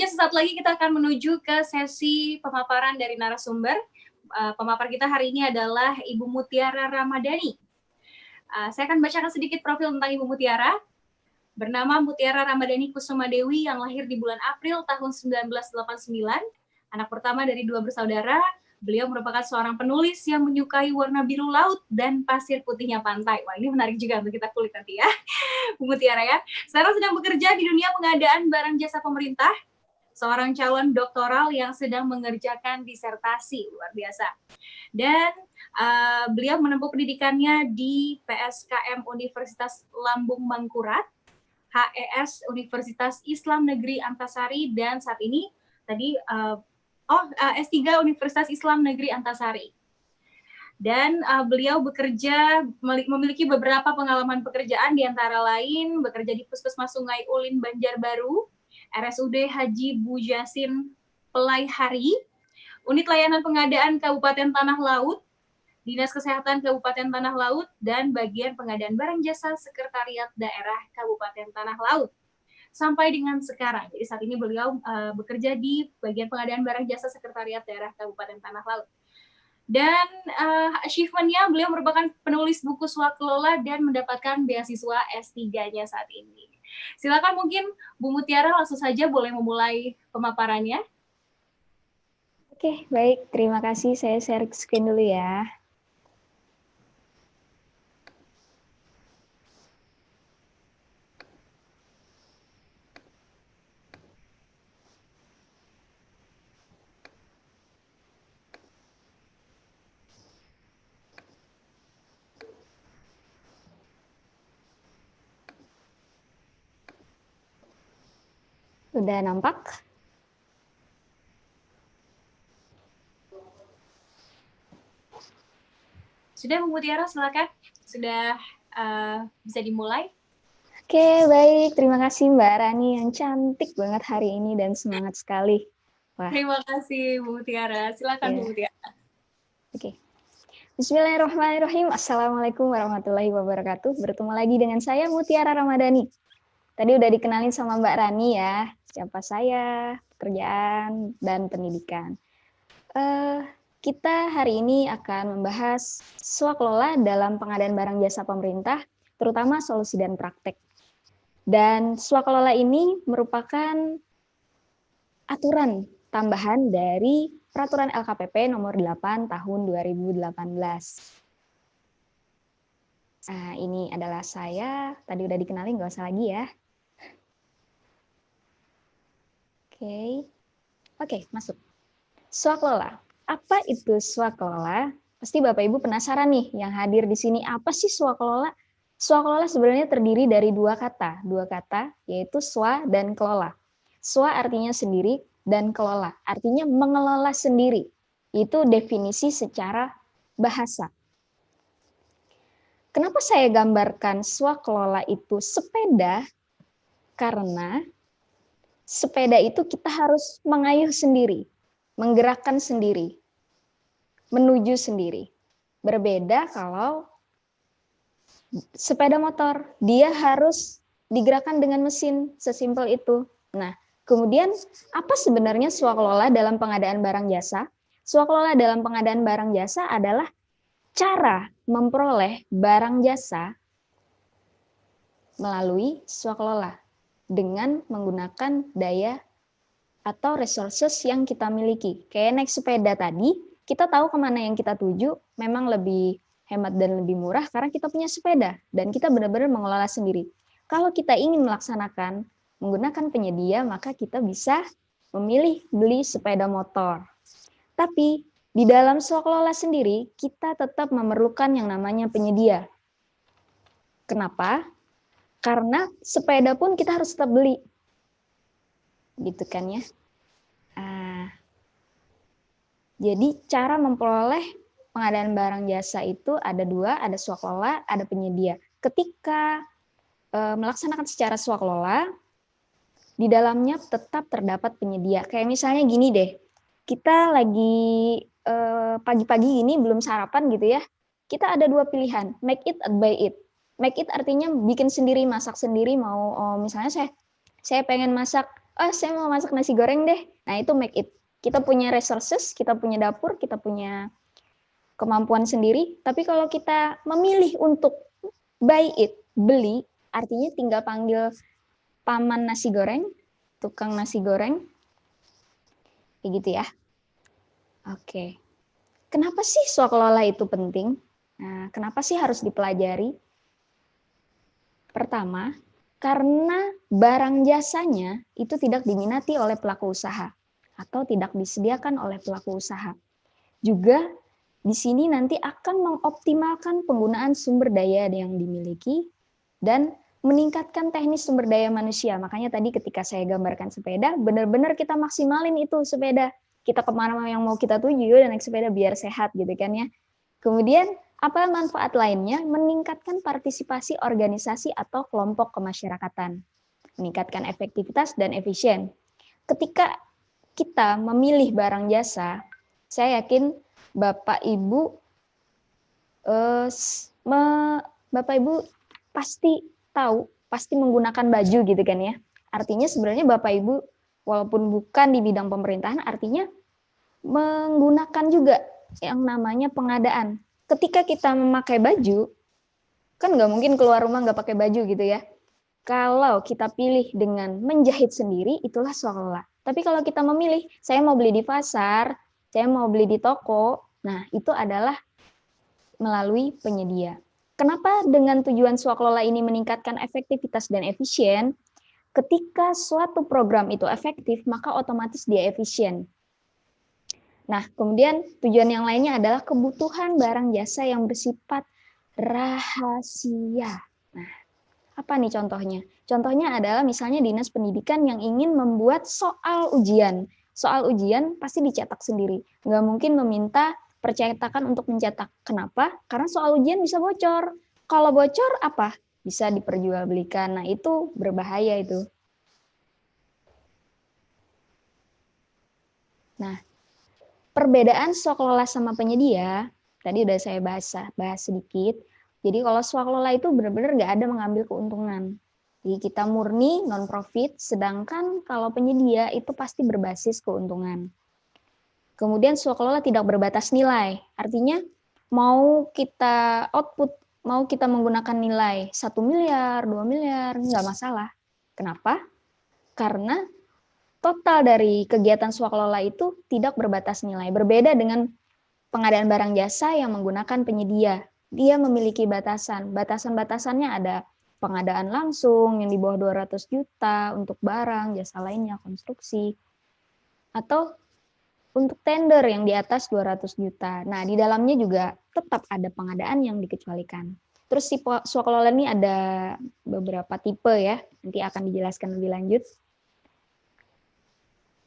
Tentunya sesaat lagi kita akan menuju ke sesi pemaparan dari narasumber. Pemapar kita hari ini adalah Ibu Mutiara Ramadhani. Saya akan bacakan sedikit profil tentang Ibu Mutiara. Bernama Mutiara Ramadhani Kusuma Dewi yang lahir di bulan April tahun 1989. Anak pertama dari 2 bersaudara. Beliau merupakan seorang penulis yang menyukai warna biru laut dan pasir putihnya pantai. Wah, ini menarik juga untuk kita kulik nanti ya, Bu Mutiara ya. Sekarang sedang bekerja di dunia pengadaan barang jasa pemerintah. Seorang calon doktoral yang sedang mengerjakan disertasi, luar biasa. Dan beliau menempuh pendidikannya di PSKM Universitas Lambung Mangkurat, HES Universitas Islam Negeri Antasari, dan saat ini tadi S3 Universitas Islam Negeri Antasari. Dan beliau memiliki beberapa pengalaman pekerjaan, di antara lain bekerja di Puskesmas Sungai Ulin Banjarbaru, RSUD Haji Bujasin Pelaihari, Unit Layanan Pengadaan Kabupaten Tanah Laut, Dinas Kesehatan Kabupaten Tanah Laut, dan bagian pengadaan barang jasa Sekretariat Daerah Kabupaten Tanah Laut. Sampai dengan sekarang, jadi saat ini beliau bekerja di bagian pengadaan barang jasa Sekretariat Daerah Kabupaten Tanah Laut. Dan achievement-nya, beliau merupakan penulis buku swakelola dan mendapatkan beasiswa S3-nya saat ini. Silakan mungkin Bu Mutiara langsung saja boleh memulai pemaparannya. Oke, baik. Terima kasih. Saya share screen dulu ya. Sudah nampak? Sudah, Bu Mutiara, silakan. Sudah bisa dimulai. Oke, baik. Terima kasih Mbak Rani yang cantik banget hari ini dan semangat sekali. Wah. Terima kasih Bu Mutiara. Silakan Bu Mutiara. Oke. Bismillahirrahmanirrahim. Assalamualaikum warahmatullahi wabarakatuh. Bertemu lagi dengan saya Mutiara Ramadhani. Tadi udah dikenalin sama Mbak Rani ya, siapa saya, pekerjaan, dan pendidikan. Kita hari ini akan membahas swakelola dalam pengadaan barang jasa pemerintah, terutama solusi dan praktek. Dan swakelola ini merupakan aturan tambahan dari Peraturan LKPP nomor 8 tahun 2018. Nah, ini adalah saya, tadi udah dikenalin, nggak usah lagi ya. Oke, masuk. Swakelola. Apa itu swakelola? Pasti Bapak Ibu penasaran nih yang hadir di sini, apa sih swakelola? Swakelola sebenarnya terdiri dari dua kata yaitu swa dan kelola. Swa artinya sendiri dan kelola artinya mengelola sendiri. Itu definisi secara bahasa. Kenapa saya gambarkan swakelola itu sepeda? Karena sepeda itu kita harus mengayuh sendiri, menggerakkan sendiri, menuju sendiri. Berbeda kalau sepeda motor, dia harus digerakkan dengan mesin, sesimpel itu. Nah, kemudian apa sebenarnya swakelola dalam pengadaan barang jasa? Swakelola dalam pengadaan barang jasa adalah cara memperoleh barang jasa melalui swakelola dengan menggunakan daya atau resources yang kita miliki. Kayak naik sepeda tadi, kita tahu kemana yang kita tuju, memang lebih hemat dan lebih murah karena kita punya sepeda dan kita benar-benar mengelola sendiri. Kalau kita ingin melaksanakan menggunakan penyedia, maka kita bisa memilih beli sepeda motor. Tapi di dalam swakelola sendiri, kita tetap memerlukan yang namanya penyedia. Kenapa? Karena sepeda pun kita harus tetap beli. Gitu kan ya. Jadi cara memperoleh pengadaan barang jasa itu ada dua, ada swakelola, ada penyedia. Ketika melaksanakan secara swakelola, di dalamnya tetap terdapat penyedia. Kayak misalnya gini deh, kita lagi pagi-pagi ini belum sarapan gitu ya, kita ada dua pilihan, make it or buy it. Make it artinya bikin sendiri, masak sendiri, mau misalnya saya pengen masak oh saya mau masak nasi goreng deh. Nah itu make it. Kita punya resources, kita punya dapur, kita punya kemampuan sendiri. Tapi kalau kita memilih untuk buy it, beli, artinya tinggal panggil paman nasi goreng, tukang nasi goreng, kayak gitu ya. Oke. Kenapa sih swaklola itu penting? Nah, kenapa sih harus dipelajari? Pertama, karena barang jasanya itu tidak diminati oleh pelaku usaha atau tidak disediakan oleh pelaku usaha. Juga di sini nanti akan mengoptimalkan penggunaan sumber daya yang dimiliki dan meningkatkan teknis sumber daya manusia. Makanya tadi ketika saya gambarkan sepeda, benar-benar kita maksimalin itu sepeda. Kita kemana yang mau kita tuju dan naik sepeda biar sehat gitu kan ya. Kemudian apa manfaat lainnya? Meningkatkan partisipasi organisasi atau kelompok kemasyarakatan. Meningkatkan efektivitas dan efisien. Ketika kita memilih barang jasa, saya yakin Bapak Ibu pasti tahu, pasti menggunakan baju gitu kan ya. Artinya sebenarnya Bapak Ibu walaupun bukan di bidang pemerintahan, artinya menggunakan juga yang namanya pengadaan. Ketika kita memakai baju, kan nggak mungkin keluar rumah nggak pakai baju gitu ya. Kalau kita pilih dengan menjahit sendiri, itulah swaklola. Tapi kalau kita memilih, saya mau beli di pasar, saya mau beli di toko, nah itu adalah melalui penyedia. Kenapa dengan tujuan swaklola ini meningkatkan efektivitas dan efisien? Ketika suatu program itu efektif, maka otomatis dia efisien. Nah, kemudian tujuan yang lainnya adalah kebutuhan barang jasa yang bersifat rahasia. Nah, apa nih contohnya? Contohnya adalah misalnya Dinas Pendidikan yang ingin membuat soal ujian. Soal ujian pasti dicetak sendiri. Nggak mungkin meminta percetakan untuk mencetak. Kenapa? Karena soal ujian bisa bocor. Kalau bocor apa? Bisa diperjualbelikan. Nah, itu berbahaya itu. Nah, perbedaan swaklola sama penyedia, tadi udah saya bahas sedikit. Jadi kalau swaklola itu benar-benar nggak ada mengambil keuntungan. Jadi kita murni non-profit, sedangkan kalau penyedia itu pasti berbasis keuntungan. Kemudian swaklola tidak berbatas nilai, artinya mau kita output, mau kita menggunakan nilai 1 miliar, 2 miliar, nggak masalah. Kenapa? Karena total dari kegiatan swaklola itu tidak berbatas nilai. Berbeda dengan pengadaan barang jasa yang menggunakan penyedia. Dia memiliki batasan. Batasan-batasannya ada pengadaan langsung yang di bawah 200 juta untuk barang, jasa lainnya, konstruksi. Atau untuk tender yang di atas 200 juta. Nah, di dalamnya juga tetap ada pengadaan yang dikecualikan. Terus tipe swaklola ini ada beberapa tipe ya, nanti akan dijelaskan lebih lanjut.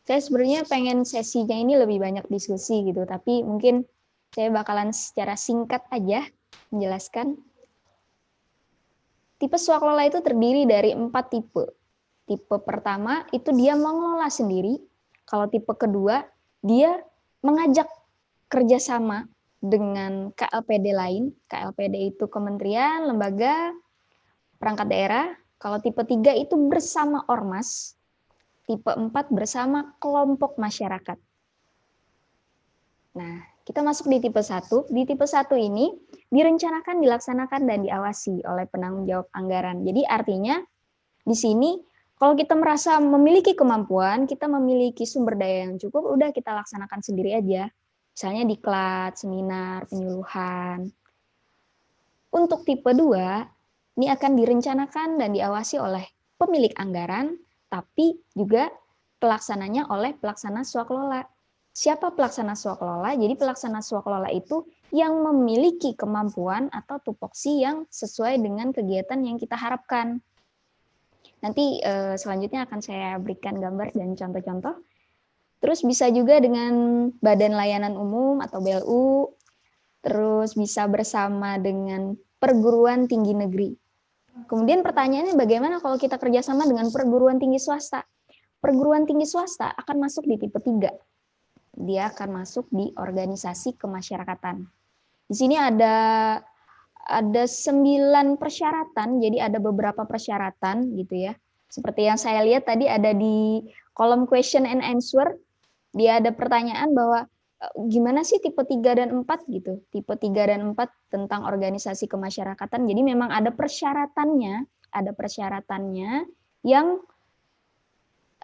Saya sebenarnya pengen sesinya ini lebih banyak diskusi gitu, tapi mungkin saya bakalan secara singkat aja menjelaskan. Tipe swaklola itu terdiri dari 4 tipe. Tipe pertama itu dia mengelola sendiri. Kalau tipe kedua, dia mengajak kerjasama dengan KLPD lain. KLPD itu kementerian, lembaga, perangkat daerah. Kalau tipe 3 itu bersama ormas. Tipe 4 bersama kelompok masyarakat. Nah, kita masuk di tipe 1. Di tipe 1 ini direncanakan, dilaksanakan, dan diawasi oleh penanggung jawab anggaran. Jadi artinya di sini kalau kita merasa memiliki kemampuan, kita memiliki sumber daya yang cukup, udah kita laksanakan sendiri aja. Misalnya diklat, seminar, penyuluhan. Untuk tipe 2, ini akan direncanakan dan diawasi oleh pemilik anggaran, tapi juga pelaksananya oleh pelaksana swaklola. Siapa pelaksana swaklola? Jadi pelaksana swaklola itu yang memiliki kemampuan atau tupoksi yang sesuai dengan kegiatan yang kita harapkan. Nanti selanjutnya akan saya berikan gambar dan contoh-contoh. Terus bisa juga dengan Badan Layanan Umum atau BLU, terus bisa bersama dengan perguruan tinggi negeri. Kemudian pertanyaannya bagaimana kalau kita kerjasama dengan perguruan tinggi swasta? Perguruan tinggi swasta akan masuk di tipe 3. Dia akan masuk di organisasi kemasyarakatan. Di sini ada 9 persyaratan, jadi ada beberapa persyaratan gitu ya. Seperti yang saya lihat tadi ada di kolom question and answer, dia ada pertanyaan bahwa gimana sih tipe 3 dan 4 gitu. Tipe 3 dan 4 tentang organisasi kemasyarakatan. Jadi memang ada persyaratannya yang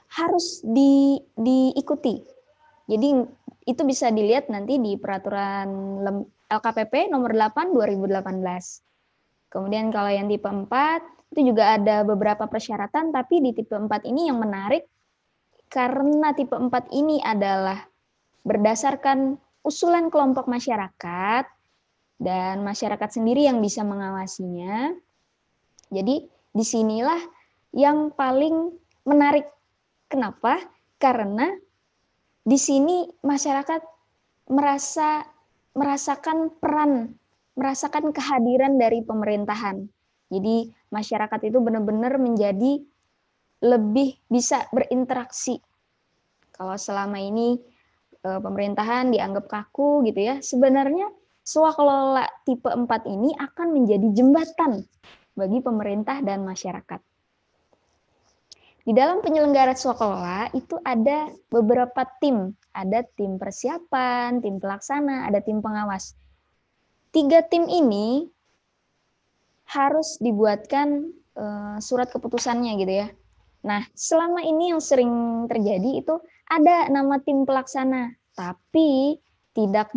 harus diikuti. Jadi itu bisa dilihat nanti di peraturan LKPP nomor 8 2018. Kemudian kalau yang tipe 4 itu juga ada beberapa persyaratan, tapi di tipe 4 ini yang menarik karena tipe 4 ini adalah berdasarkan usulan kelompok masyarakat dan masyarakat sendiri yang bisa mengawasinya. Jadi disinilah yang paling menarik. Kenapa? Karena di sini masyarakat merasakan kehadiran dari pemerintahan. Jadi masyarakat itu benar-benar menjadi lebih bisa berinteraksi. Kalau selama ini pemerintahan dianggap kaku gitu ya, sebenarnya swakelola tipe 4 ini akan menjadi jembatan bagi pemerintah dan masyarakat. Di dalam penyelenggara swakelola itu ada beberapa tim, ada tim persiapan, tim pelaksana, ada tim pengawas. 3 tim ini harus dibuatkan surat keputusannya gitu ya. Nah, selama ini yang sering terjadi itu ada nama tim pelaksana, tapi tidak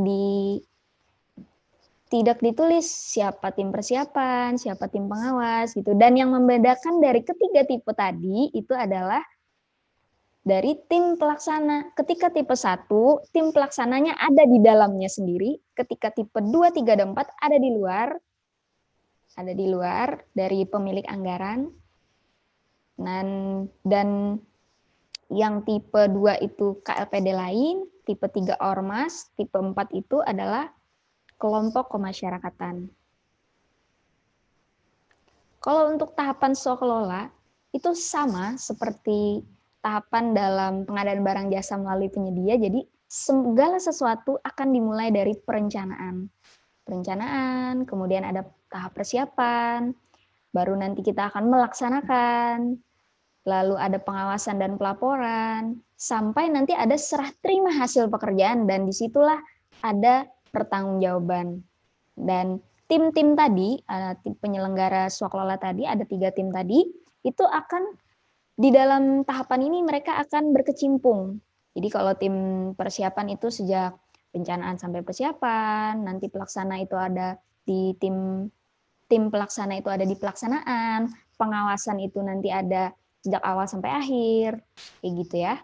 ditulis siapa tim persiapan, siapa tim pengawas gitu. Dan yang membedakan dari ketiga tipe tadi itu adalah dari tim pelaksana. Ketika tipe 1, tim pelaksananya ada di dalamnya sendiri. Ketika tipe 2, 3, dan 4 ada di luar dari pemilik anggaran. Dan yang tipe 2 itu KLPD lain, tipe 3 ormas, tipe 4 itu adalah kelompok kemasyarakatan. Kalau untuk tahapan swakelola itu sama seperti tahapan dalam pengadaan barang jasa melalui penyedia. Jadi segala sesuatu akan dimulai dari perencanaan. Perencanaan, kemudian ada tahap persiapan, baru nanti kita akan melaksanakan, lalu ada pengawasan dan pelaporan, sampai nanti ada serah terima hasil pekerjaan, dan disitulah ada pertanggungjawaban. Dan tim-tim tadi, tim penyelenggara swakelola tadi, ada 3 tim tadi, itu akan di dalam tahapan ini mereka akan berkecimpung. Jadi kalau tim persiapan itu sejak pencanaan sampai persiapan, nanti pelaksana itu ada di tim pelaksana itu ada di pelaksanaan, pengawasan itu nanti ada sejak awal sampai akhir, kayak gitu ya.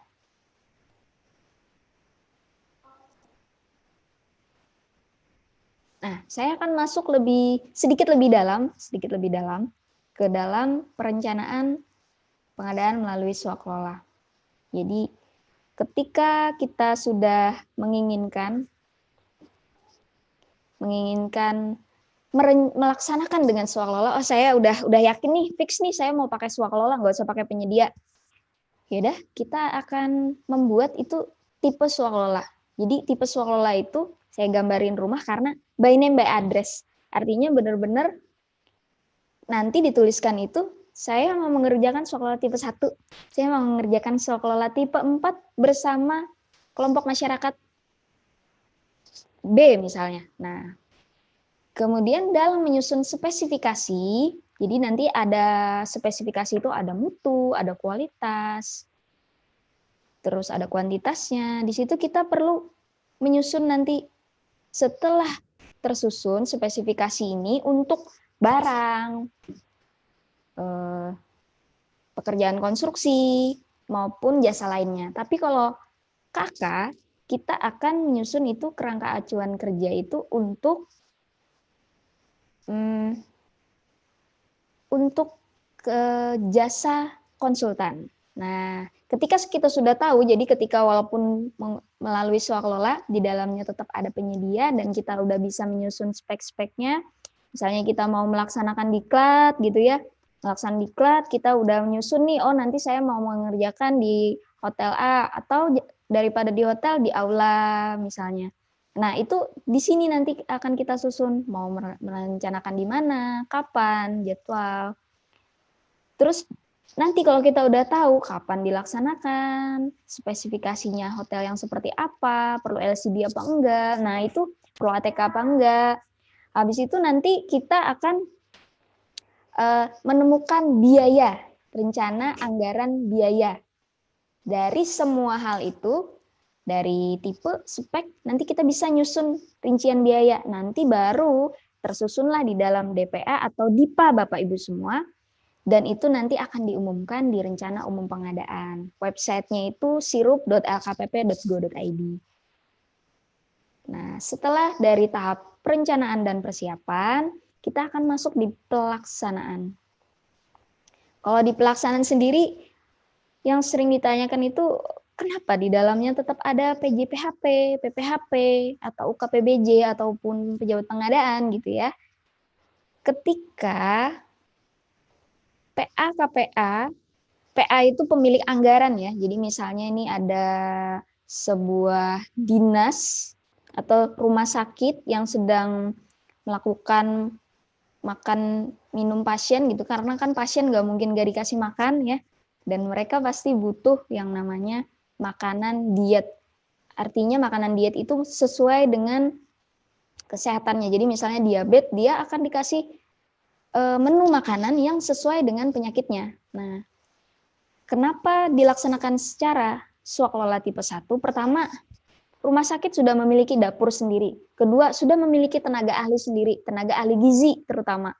Nah, saya akan masuk sedikit lebih dalam ke dalam perencanaan pengadaan melalui swakelola. Jadi, ketika kita sudah menginginkan melaksanakan dengan swakelola, saya udah yakin nih, fix nih saya mau pakai swakelola, nggak usah pakai penyedia. Yaudah, kita akan membuat itu tipe swakelola. Jadi tipe swakelola itu saya gambarin rumah karena by name by address. Artinya benar-benar nanti dituliskan itu saya mau mengerjakan swakelola tipe 1. Saya mau mengerjakan swakelola tipe 4 bersama kelompok masyarakat B misalnya. Nah, kemudian dalam menyusun spesifikasi, jadi nanti ada spesifikasi itu ada mutu, ada kualitas, terus ada kuantitasnya. Di situ kita perlu menyusun nanti setelah tersusun spesifikasi ini untuk barang, pekerjaan konstruksi, maupun jasa lainnya. Tapi kalau KK, kita akan menyusun itu kerangka acuan kerja itu untuk jasa konsultan. Nah, ketika kita sudah tahu, jadi ketika walaupun melalui swakelola, di dalamnya tetap ada penyedia dan kita udah bisa menyusun spek-speknya, misalnya kita mau melaksanakan diklat gitu ya, melaksanakan diklat, kita udah menyusun nih, oh nanti saya mau mengerjakan di hotel A, atau daripada di hotel, di aula misalnya. Nah, itu di sini nanti akan kita susun, mau merencanakan di mana, kapan, jadwal. Terus Nanti kalau kita udah tahu kapan dilaksanakan, spesifikasinya hotel yang seperti apa, perlu LCD apa enggak, nah itu perlu ATK apa enggak. Habis itu nanti kita akan menemukan biaya, rencana anggaran biaya. Dari semua hal itu, dari tipe, spek, nanti kita bisa nyusun rincian biaya. Nanti baru tersusunlah di dalam DPA atau DIPA Bapak Ibu semua, dan itu nanti akan diumumkan di rencana umum pengadaan. Websitenya itu sirup.lkpp.go.id. Nah, setelah dari tahap perencanaan dan persiapan, kita akan masuk di pelaksanaan. Kalau di pelaksanaan sendiri, yang sering ditanyakan itu, kenapa di dalamnya tetap ada PJPHP, PPHP, atau UKPBJ, ataupun pejabat pengadaan gitu ya. Ketika PA, KPA, PA itu pemilik anggaran ya. Jadi misalnya ini ada sebuah dinas atau rumah sakit yang sedang melakukan makan minum pasien gitu, karena kan pasien nggak mungkin nggak dikasih makan ya, dan mereka pasti butuh yang namanya makanan diet. Artinya makanan diet itu sesuai dengan kesehatannya. Jadi misalnya diabetes, dia akan dikasih menu makanan yang sesuai dengan penyakitnya. Nah, kenapa dilaksanakan secara swaklola tipe 1? Pertama, rumah sakit sudah memiliki dapur sendiri. Kedua, sudah memiliki tenaga ahli sendiri, tenaga ahli gizi terutama.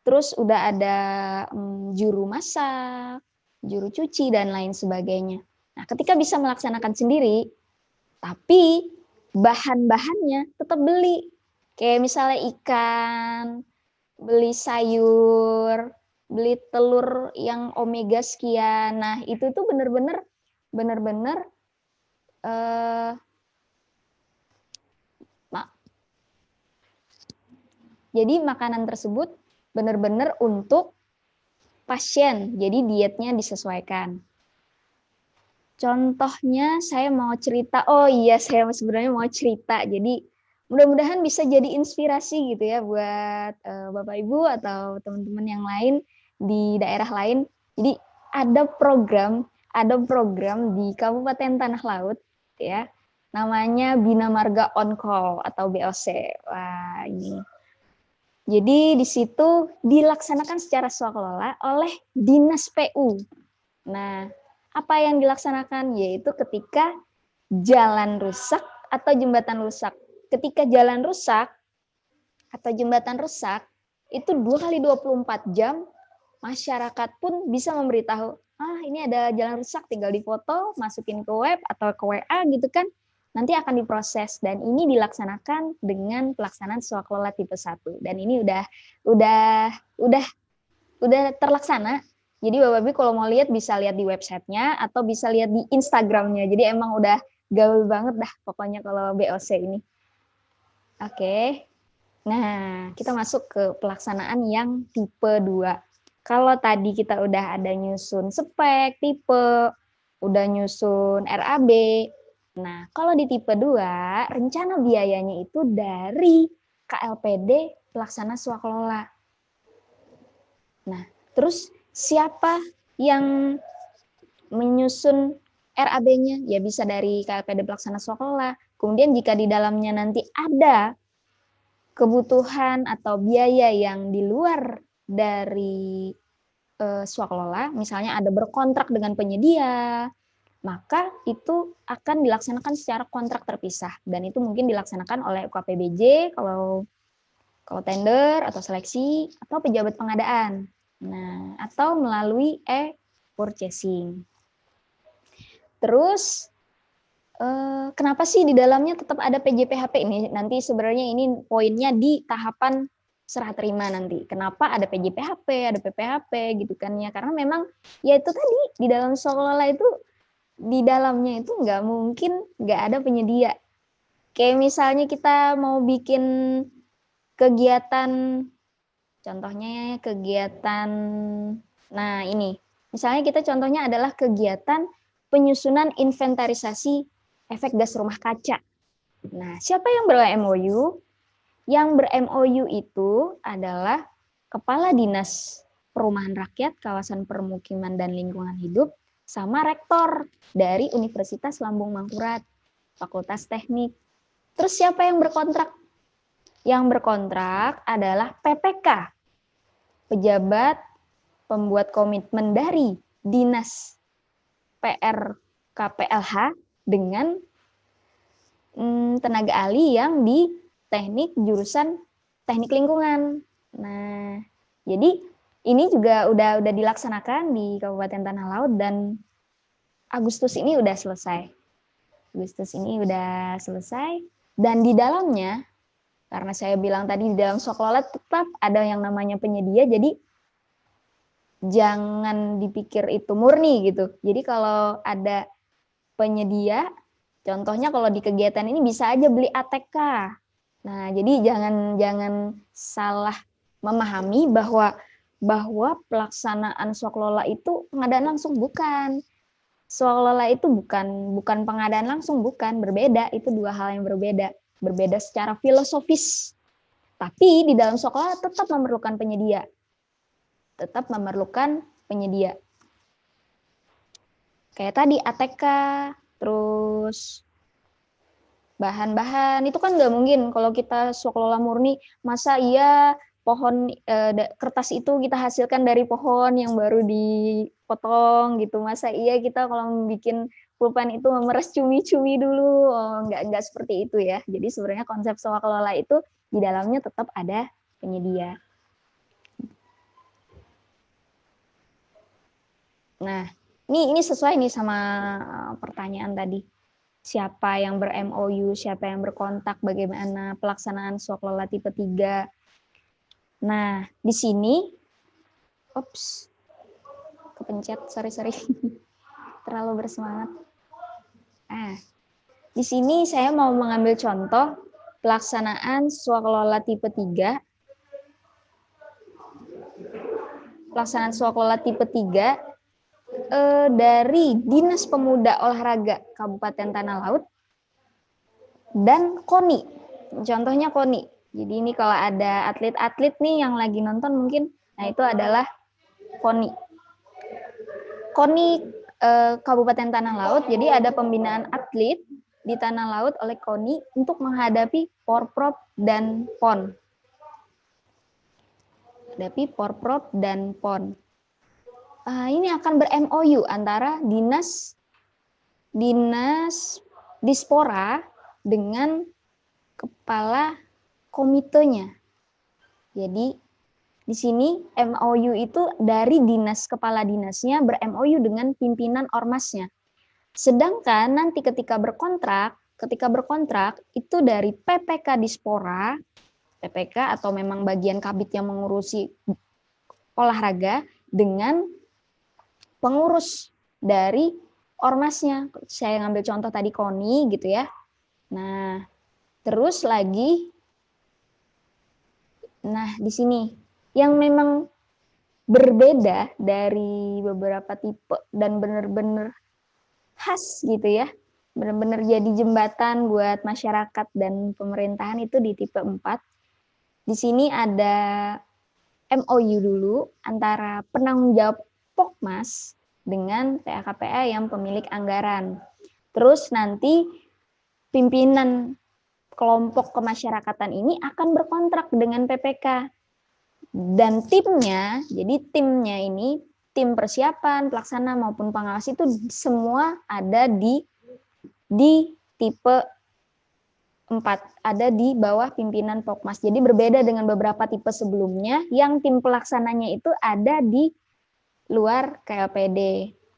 Terus udah ada juru masak, juru cuci, dan lain sebagainya. Nah, ketika bisa melaksanakan sendiri, tapi bahan-bahannya tetap beli. Kayak misalnya ikan, beli sayur, beli telur yang omega sekian. Nah, itu tuh benar-benar jadi makanan tersebut benar-benar untuk pasien. Jadi dietnya disesuaikan. Contohnya saya mau cerita, oh iya saya sebenarnya mau cerita. Jadi mudah-mudahan bisa jadi inspirasi gitu ya buat Bapak Ibu atau teman-teman yang lain di daerah lain. Jadi ada program di Kabupaten Tanah Laut ya. Namanya Bina Marga On Call atau BOC. Wah, ini. Jadi di situ dilaksanakan secara swakelola oleh Dinas PU. Nah, apa yang dilaksanakan? Yaitu ketika jalan rusak atau jembatan rusak. Ketika jalan rusak atau jembatan rusak, itu 2 kali 24 jam masyarakat pun bisa memberitahu, ini ada jalan rusak, tinggal difoto, masukin ke web atau ke WA gitu kan, nanti akan diproses, dan ini dilaksanakan dengan pelaksanaan swaklola tipe 1. Dan ini udah terlaksana. Jadi Bapak Ibu kalau mau lihat bisa lihat di websitenya atau bisa lihat di Instagramnya. Jadi emang udah gaul banget dah pokoknya kalau BOC ini. Oke. Nah, kita masuk ke pelaksanaan yang tipe 2. Kalau tadi kita udah ada nyusun spek, tipe, udah nyusun RAB. Nah, kalau di tipe 2, rencana biayanya itu dari KLPD pelaksana swaklola. Nah, terus siapa yang menyusun RAB-nya? Ya bisa dari KLPD pelaksana swaklola. Kemudian jika di dalamnya nanti ada kebutuhan atau biaya yang di luar dari swaklola, misalnya ada berkontrak dengan penyedia, maka itu akan dilaksanakan secara kontrak terpisah, dan itu mungkin dilaksanakan oleh UKPBJ kalau tender atau seleksi atau pejabat pengadaan. Nah, atau melalui e-purchasing. Terus kenapa sih di dalamnya tetap ada PJPHP ini? Nanti sebenarnya ini poinnya di tahapan serah terima nanti. Kenapa ada PJPHP, ada PPHP gitu kan ya? Karena memang ya itu tadi di dalam swaklola itu di dalamnya itu nggak mungkin nggak ada penyedia. Kayak misalnya kita mau bikin kegiatan, contohnya kegiatan, nah ini, misalnya kita contohnya adalah kegiatan penyusunan inventarisasi efek gas rumah kaca. Nah, siapa yang ber-MOU? Yang ber-MOU itu adalah Kepala Dinas perumahan rakyat, kawasan permukiman dan lingkungan hidup, sama rektor dari Universitas Lambung Mangkurat, Fakultas Teknik. Terus siapa yang berkontrak? Yang berkontrak adalah PPK, pejabat pembuat komitmen dari Dinas PRKPLH dengan tenaga ahli yang di teknik jurusan teknik lingkungan. Nah, jadi ini juga udah dilaksanakan di Kabupaten Tanah Laut dan Agustus ini udah selesai. Dan di dalamnya, karena saya bilang tadi di dalam Swaklola tetap ada yang namanya penyedia, jadi jangan dipikir itu murni gitu. Jadi kalau ada penyedia, contohnya kalau di kegiatan ini bisa aja beli ATK. Nah, jadi jangan salah memahami bahwa pelaksanaan swaklola itu pengadaan langsung, bukan. Swaklola itu bukan pengadaan langsung, bukan, berbeda, itu dua hal yang berbeda secara filosofis. Tapi di dalam swaklola tetap memerlukan penyedia. Kayak tadi ATK, terus bahan-bahan itu kan nggak mungkin kalau kita swaklola murni, masa iya pohon kertas itu kita hasilkan dari pohon yang baru dipotong gitu, masa iya kita kalau bikin pulpen itu memeras cumi-cumi dulu, nggak seperti itu ya. Jadi sebenarnya konsep swaklola itu di dalamnya tetap ada penyedia. Nah, ini sesuai nih sama pertanyaan tadi. Siapa yang ber-MOU, siapa yang berkontak, bagaimana pelaksanaan swaklola tipe 3. Nah, di sini, kepencet, sorry. Terlalu bersemangat. Di sini saya mau mengambil contoh pelaksanaan swaklola tipe 3. Pelaksanaan swaklola tipe 3 dari Dinas Pemuda Olahraga Kabupaten Tanah Laut dan KONI. Contohnya KONI. Jadi ini kalau ada atlet-atlet nih yang lagi nonton mungkin, nah itu adalah KONI. KONI Kabupaten Tanah Laut, jadi ada pembinaan atlet di Tanah Laut oleh KONI untuk menghadapi Porprov dan PON. Ini akan ber-MOU antara Dinas Dispora dengan kepala komitenya. Jadi di sini MOU itu dari kepala dinasnya ber-MOU dengan pimpinan ormasnya. Sedangkan nanti ketika berkontrak itu dari PPK Dispora, PPK atau memang bagian kabit yang mengurusi olahraga dengan pengurus dari ormasnya. Saya ngambil contoh tadi KONI gitu ya. Nah, terus lagi, di sini yang memang berbeda dari beberapa tipe dan benar-benar khas gitu ya, benar-benar jadi jembatan buat masyarakat dan pemerintahan itu di tipe 4. Di sini ada MOU dulu antara penanggung jawab Pokmas dengan PAKPA yang pemilik anggaran. Terus nanti pimpinan kelompok kemasyarakatan ini akan berkontrak dengan PPK. Dan timnya, jadi timnya ini, tim persiapan, pelaksana maupun pengawas itu semua ada di tipe 4, ada di bawah pimpinan Pokmas. Jadi berbeda dengan beberapa tipe sebelumnya yang tim pelaksananya itu ada di luar KLPD.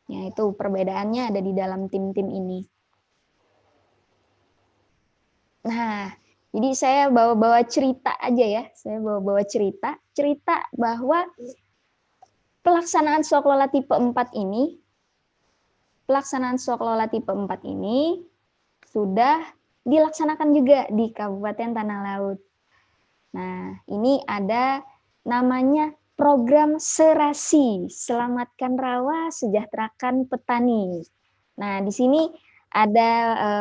Ya, itu perbedaannya ada di dalam tim-tim ini. Nah, jadi saya bawa cerita aja ya. Saya bawa cerita bahwa pelaksanaan swaklola tipe 4 ini sudah dilaksanakan juga di Kabupaten Tanah Laut. Nah, ini ada namanya program Serasi, Selamatkan Rawa, Sejahterakan Petani. Nah, di sini ada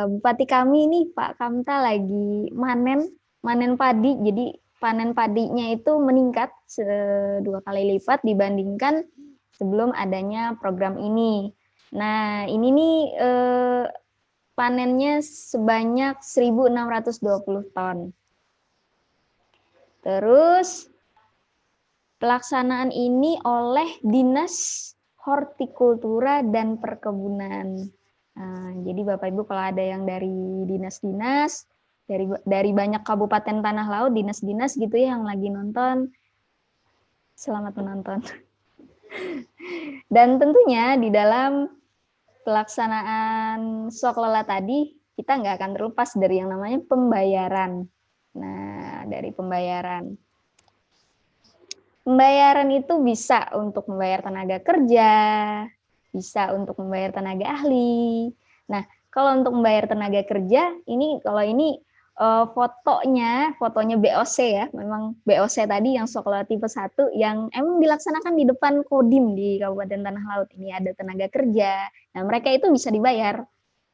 Bupati kami nih, Pak Kamta lagi manen padi. Jadi panen padinya itu meningkat 2 kali lipat dibandingkan sebelum adanya program ini. Nah, ini nih panennya sebanyak 1.620 ton. Terus pelaksanaan ini oleh Dinas Hortikultura dan Perkebunan. Nah, jadi Bapak Ibu kalau ada yang dari dinas-dinas, dari banyak kabupaten tanah laut, dinas-dinas gitu ya yang lagi nonton, selamat menonton. Dan tentunya di dalam pelaksanaan Swaklola tadi, kita nggak akan terlepas dari yang namanya pembayaran. Nah, dari pembayaran. Pembayaran itu bisa untuk membayar tenaga kerja, bisa untuk membayar tenaga ahli. Nah, kalau untuk membayar tenaga kerja, kalau ini fotonya BOC ya, memang BOC tadi yang Swaklola tipe 1 yang emang dilaksanakan di depan Kodim di Kabupaten Tanah Laut. Ini ada tenaga kerja. Nah, mereka itu bisa dibayar.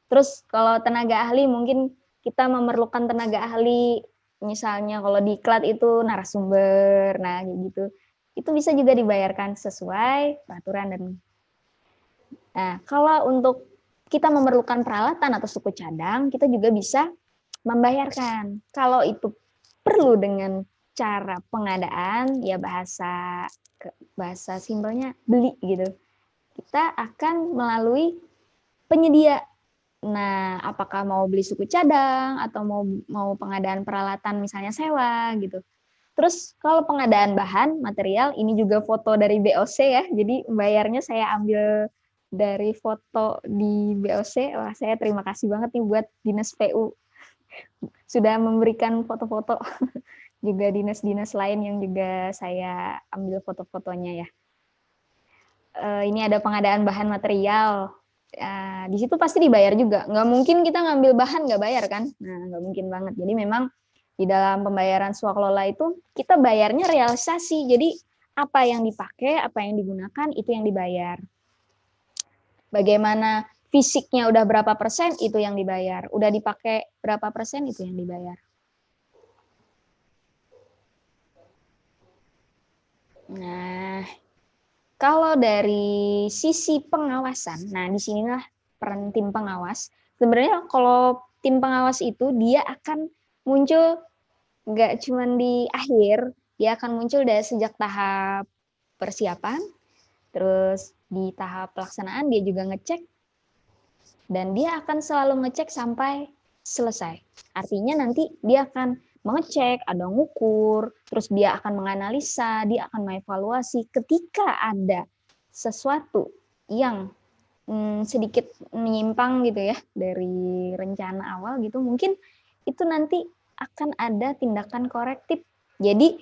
Terus kalau tenaga ahli mungkin kita memerlukan tenaga ahli, misalnya kalau di diklat itu narasumber, nah kayak gitu. Itu bisa juga dibayarkan sesuai peraturan. Nah, kalau untuk kita memerlukan peralatan atau suku cadang, kita juga bisa membayarkan. Kalau itu perlu dengan cara pengadaan, ya bahasa simpelnya beli gitu. Kita akan melalui penyedia. Nah, apakah mau beli suku cadang atau mau pengadaan peralatan misalnya sewa gitu. Terus kalau pengadaan bahan, material, ini juga foto dari BOC ya. Jadi bayarnya saya ambil dari foto di BOC. Wah, saya terima kasih banget nih buat Dinas PU. Sudah memberikan foto-foto. Juga dinas-dinas lain yang juga saya ambil foto-fotonya ya. Ini ada pengadaan bahan material. Di situ pasti dibayar juga. Nggak mungkin kita ngambil bahan nggak bayar kan? Nah, nggak mungkin banget. Jadi memang di dalam pembayaran swaklola itu kita bayarnya realisasi. Jadi apa yang dipakai, apa yang digunakan, itu yang dibayar. Bagaimana fisiknya udah berapa persen, itu yang dibayar. Udah dipakai berapa persen, itu yang dibayar. Nah, kalau dari sisi pengawasan, nah disinilah peran tim pengawas. Sebenarnya kalau tim pengawas itu dia akan muncul nggak cuma di akhir, dia akan muncul dari sejak tahap persiapan, terus di tahap pelaksanaan dia juga ngecek, dan dia akan selalu ngecek sampai selesai. Artinya nanti dia akan mengecek, ada ngukur, terus dia akan menganalisa, dia akan mengevaluasi ketika ada sesuatu yang sedikit menyimpang gitu ya dari rencana awal gitu, mungkin itu nanti akan ada tindakan korektif. Jadi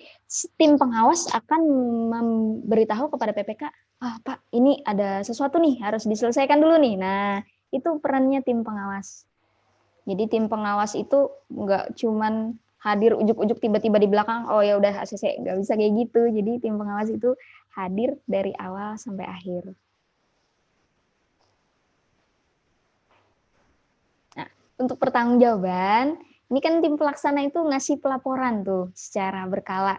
tim pengawas akan memberitahu kepada PPK, Pak, ini ada sesuatu nih harus diselesaikan dulu nih. Nah, itu perannya tim pengawas. Jadi tim pengawas itu nggak cuman hadir ujuk-ujuk tiba-tiba di belakang, oh ya udah ACC, nggak bisa kayak gitu. Jadi tim pengawas itu hadir dari awal sampai akhir. Nah, untuk pertanggungjawaban, ini kan tim pelaksana itu ngasih pelaporan tuh secara berkala.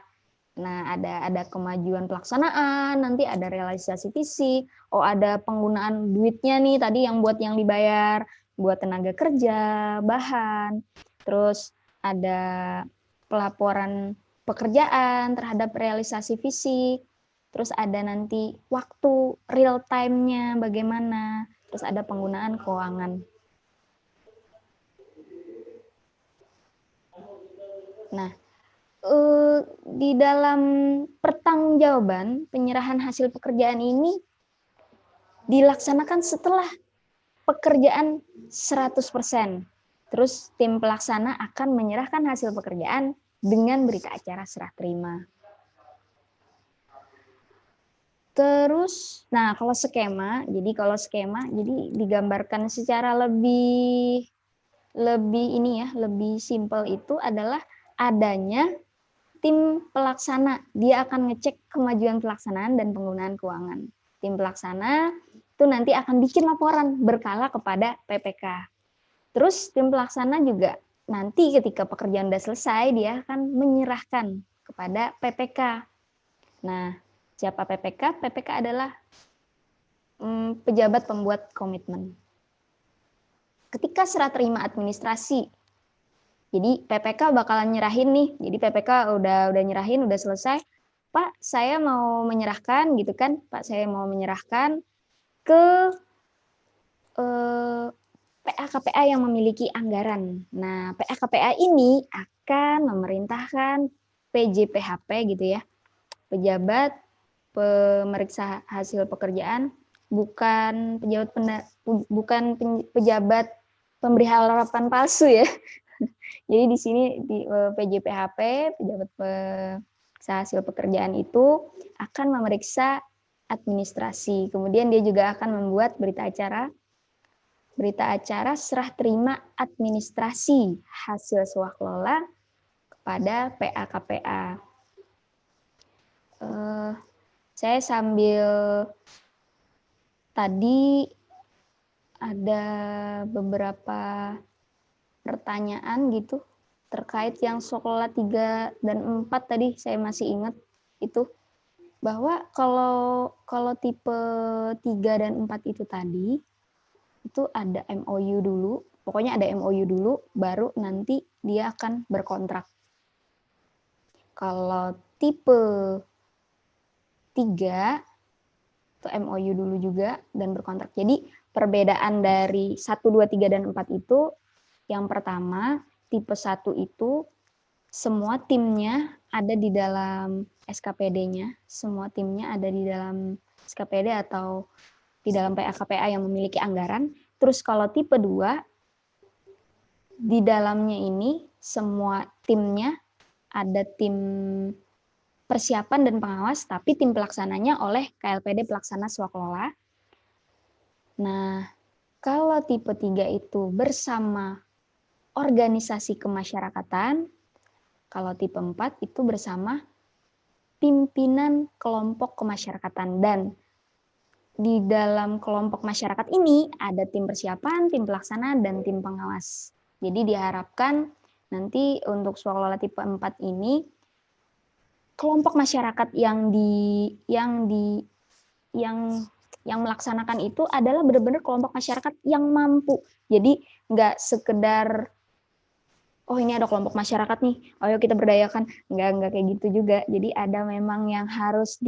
Nah, ada kemajuan pelaksanaan, nanti ada realisasi fisik, ada penggunaan duitnya nih tadi yang buat yang dibayar, buat tenaga kerja, bahan, terus ada pelaporan pekerjaan terhadap realisasi fisik, terus ada nanti waktu real time-nya bagaimana, terus ada penggunaan keuangan. Nah, di dalam pertanggungjawaban penyerahan hasil pekerjaan ini dilaksanakan setelah pekerjaan 100%. Terus tim pelaksana akan menyerahkan hasil pekerjaan dengan berita acara serah terima. Terus, nah kalau skema jadi digambarkan secara lebih simpel itu adalah adanya tim pelaksana. Dia akan ngecek kemajuan pelaksanaan dan penggunaan keuangan. Tim pelaksana itu nanti akan bikin laporan berkala kepada PPK. Terus tim pelaksana juga nanti ketika pekerjaan sudah selesai, dia akan menyerahkan kepada PPK. Nah, siapa PPK? PPK adalah pejabat pembuat komitmen. Ketika serah terima administrasi, jadi PPK bakalan nyerahin nih. Jadi PPK udah nyerahin, udah selesai. Pak, saya mau menyerahkan gitu kan. Pak, saya mau menyerahkan ke PA-KPA yang memiliki anggaran. Nah, PA-KPA ini akan memerintahkan PJPHP gitu ya. Pejabat pemeriksa hasil pekerjaan, bukan pejabat pemberi harapan palsu ya. Jadi di sini di PJPHP, pejabat pemeriksa hasil pekerjaan itu akan memeriksa administrasi. Kemudian dia juga akan membuat berita acara serah terima administrasi hasil swaklola kepada PA-KPA. Saya sambil tadi ada beberapa pertanyaan gitu terkait yang swaklola 3 dan 4 tadi saya masih ingat itu bahwa kalau tipe 3 dan 4 itu tadi itu ada MOU dulu, pokoknya ada MOU dulu baru nanti dia akan berkontrak. Kalau tipe 3 itu MOU dulu juga dan berkontrak. Jadi perbedaan dari 1, 2, 3, dan 4 itu yang pertama, tipe 1 itu semua timnya ada di dalam SKPD-nya, semua timnya ada di dalam SKPD atau di dalam PA-KPA yang memiliki anggaran. Terus kalau tipe 2, di dalamnya ini semua timnya ada tim persiapan dan pengawas, tapi tim pelaksananya oleh KLPD pelaksana swaklola. Nah, kalau tipe 3 itu bersama organisasi kemasyarakatan, kalau tipe 4 itu bersama pimpinan kelompok kemasyarakatan. Dan di dalam kelompok masyarakat ini ada tim persiapan, tim pelaksana, dan tim pengawas. Jadi diharapkan nanti untuk swaklola tipe 4 ini kelompok masyarakat yang melaksanakan itu adalah benar-benar kelompok masyarakat yang mampu. Jadi nggak sekedar oh ini ada kelompok masyarakat nih, ayo kita berdayakan. Nggak kayak gitu juga. Jadi ada memang yang harus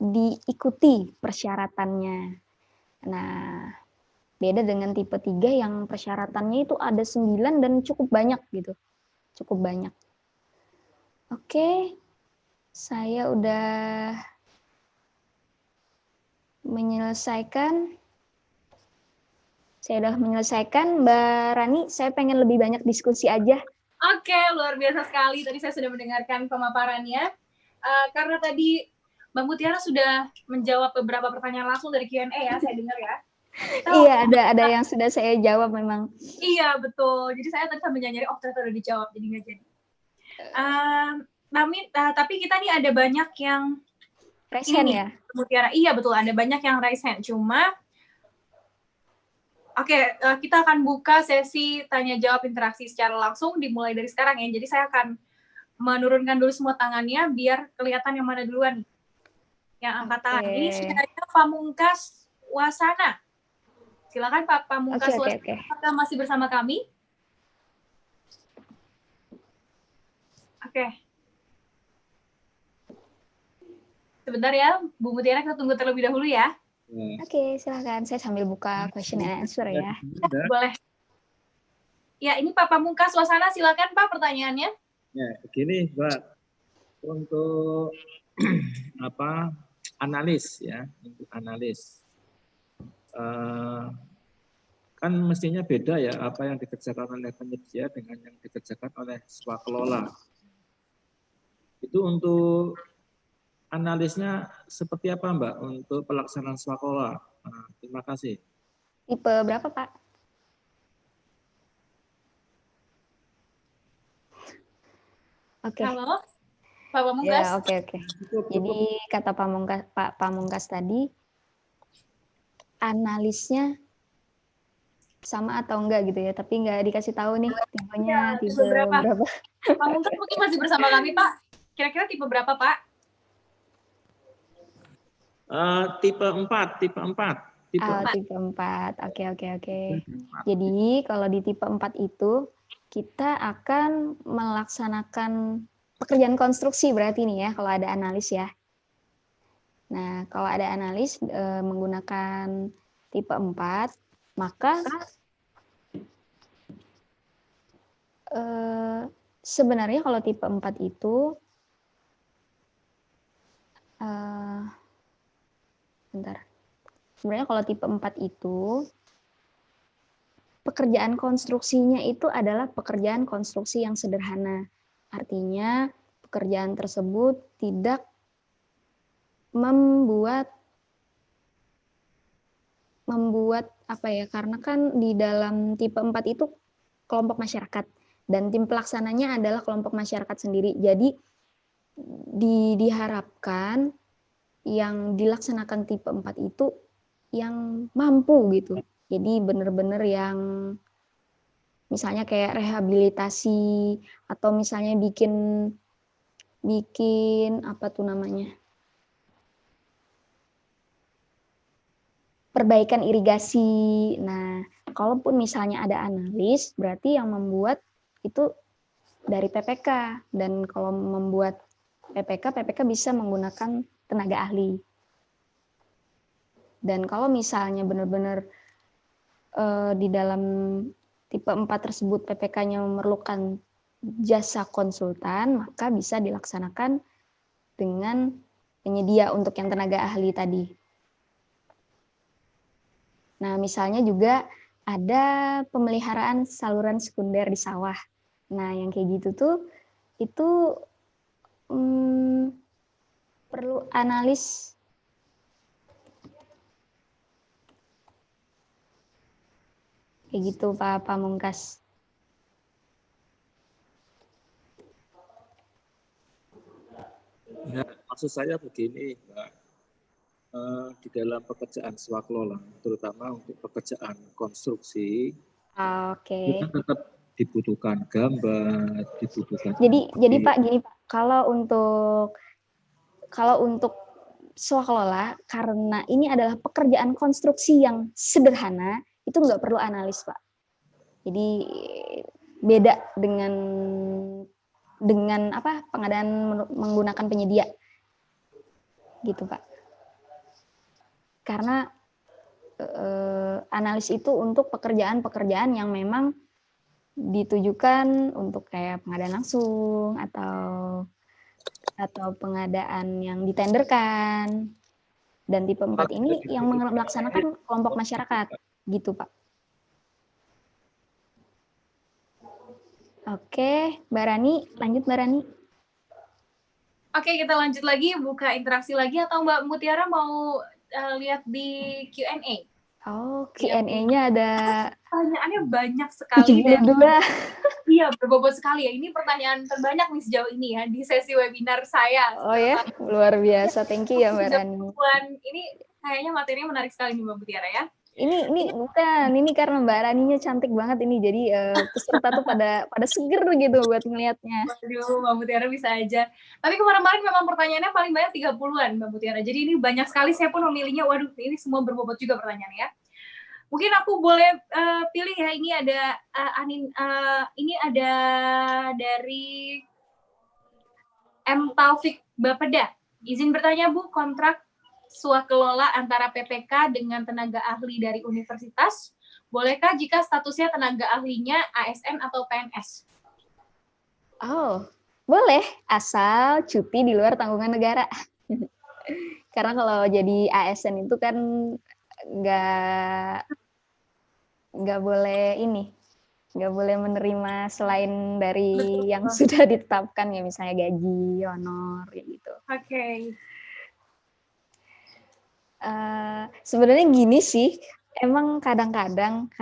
diikuti persyaratannya. Nah, beda dengan tipe 3 yang persyaratannya itu ada 9 dan cukup banyak gitu. Cukup banyak. Oke, saya udah menyelesaikan. Mbak Rani, saya pengen lebih banyak diskusi aja. Oke, luar biasa sekali. Tadi saya sudah mendengarkan pemaparannya. Karena tadi Mbak Mutiara sudah menjawab beberapa pertanyaan langsung dari Q&A ya, saya dengar ya. Iya, ada yang sudah saya jawab memang. Iya, betul. Jadi saya tadi sambil nyari, oh ternyata udah dijawab, jadi nggak jadi. Tapi kita nih ada banyak yang raise hand ya? Mutiara. Iya, betul. Ada banyak yang raise hand. Cuma kita akan buka sesi tanya jawab interaksi secara langsung dimulai dari sekarang ya. Jadi saya akan menurunkan dulu semua tangannya biar kelihatan yang mana duluan yang angkat tangan. Ini sudah ada Pamungkas Wasana. Silakan Pak Pamungkas Wasana. Apakah masih bersama kami? Oke. Sebentar ya, Bu Mutiara, kita tunggu terlebih dahulu ya. Oke, silakan. Saya sambil buka question and answer ya. Boleh. Ya, ini Pak Pamungkas Wasana, silakan Pak pertanyaannya. Ya, begini Mbak, untuk analis ya, untuk analis kan mestinya beda ya apa yang dikerjakan oleh penyedia dengan yang dikerjakan oleh swaklola. Itu untuk analisnya seperti apa Mbak untuk pelaksanaan swaklola? Nah, terima kasih. Tipe berapa Pak? Oke. Halo, Pak Pamungkas. Ya, oke. Jadi kata Pak Pamungkas tadi, analisnya sama atau enggak gitu ya, tapi nggak dikasih tahu nih tipenya Tipe tipe berapa? berapa. Pak Mungkas mungkin masih bersama kami, Pak. Kira-kira tipe berapa, Pak? Tipe 4, tipe 4. Tipe Ah, 4. tipe 4. Oke. Jadi kalau di tipe 4 itu kita akan melaksanakan pekerjaan konstruksi berarti nih ya kalau ada analis ya. Nah, kalau ada analis menggunakan tipe 4, maka sebenarnya kalau tipe 4 itu bentar. Sebenarnya kalau tipe 4 itu pekerjaan konstruksinya itu adalah pekerjaan konstruksi yang sederhana. Artinya pekerjaan tersebut tidak membuat apa ya, karena kan di dalam tipe 4 itu kelompok masyarakat dan tim pelaksananya adalah kelompok masyarakat sendiri. Jadi diharapkan yang dilaksanakan tipe 4 itu yang mampu gitu. Jadi benar-benar yang misalnya kayak rehabilitasi atau misalnya bikin apa tuh namanya? Perbaikan irigasi. Nah, kalaupun misalnya ada analis, berarti yang membuat itu dari PPK. Dan kalau membuat PPK bisa menggunakan tenaga ahli. Dan kalau misalnya benar-benar di dalam tipe 4 tersebut PPK-nya memerlukan jasa konsultan, maka bisa dilaksanakan dengan penyedia untuk yang tenaga ahli tadi. Nah, misalnya juga ada pemeliharaan saluran sekunder di sawah. Nah, yang kayak gitu tuh, itu perlu analis. Kayak gitu, Pak Pamungkas. Ya, maksud saya begini, Mbak. Di dalam pekerjaan swakelola, terutama untuk pekerjaan konstruksi, itu tetap dibutuhkan gambar, dibutuhkan. Jadi Pak, gini Pak, kalau untuk swakelola, karena ini adalah pekerjaan konstruksi yang sederhana, itu nggak perlu analis Pak. Jadi beda dengan apa pengadaan menggunakan penyedia, gitu Pak. Karena analis itu untuk pekerjaan-pekerjaan yang memang ditujukan untuk kayak pengadaan langsung atau pengadaan yang ditenderkan. Dan tipe 4 ini yang melaksanakan kelompok masyarakat, gitu Pak. Oke, Mbak Rani, lanjut Mbak Rani. Oke, kita lanjut lagi, buka interaksi lagi, atau Mbak Mutiara mau lihat di Q&A? Oh, Q&A-nya ada pertanyaannya banyak sekali 72. Iya, berbobot sekali ya. Ini pertanyaan terbanyak nih sejauh ini ya di sesi webinar saya. Oh ya, luar biasa. Thank you ya Mbak Rani. Ini kayaknya materinya menarik sekali nih Mbak Mutiara ya. Ini bukan, ini karena Mbak Raninya cantik banget ini, jadi peserta tuh pada seger gitu buat ngelihatnya. Waduh, Mbak Mutiara bisa aja. Tapi kemarin memang pertanyaannya paling banyak 30-an Mbak Mutiara. Jadi ini banyak sekali, saya pun memilihnya, waduh ini semua berbobot juga pertanyaannya ya. Mungkin aku boleh pilih ya, ini ada ini ada dari M. Taufik Bapeda. Izin bertanya Bu, kontrak swakelola antara PPK dengan tenaga ahli dari universitas, bolehkah jika statusnya tenaga ahlinya ASN atau PNS? Oh, boleh, asal cuti di luar tanggungan negara. Karena kalau jadi ASN itu kan nggak boleh nggak boleh menerima selain dari yang sudah ditetapkan ya, misalnya gaji, honor, ya gitu. Oke. Sebenarnya gini sih, emang kadang-kadang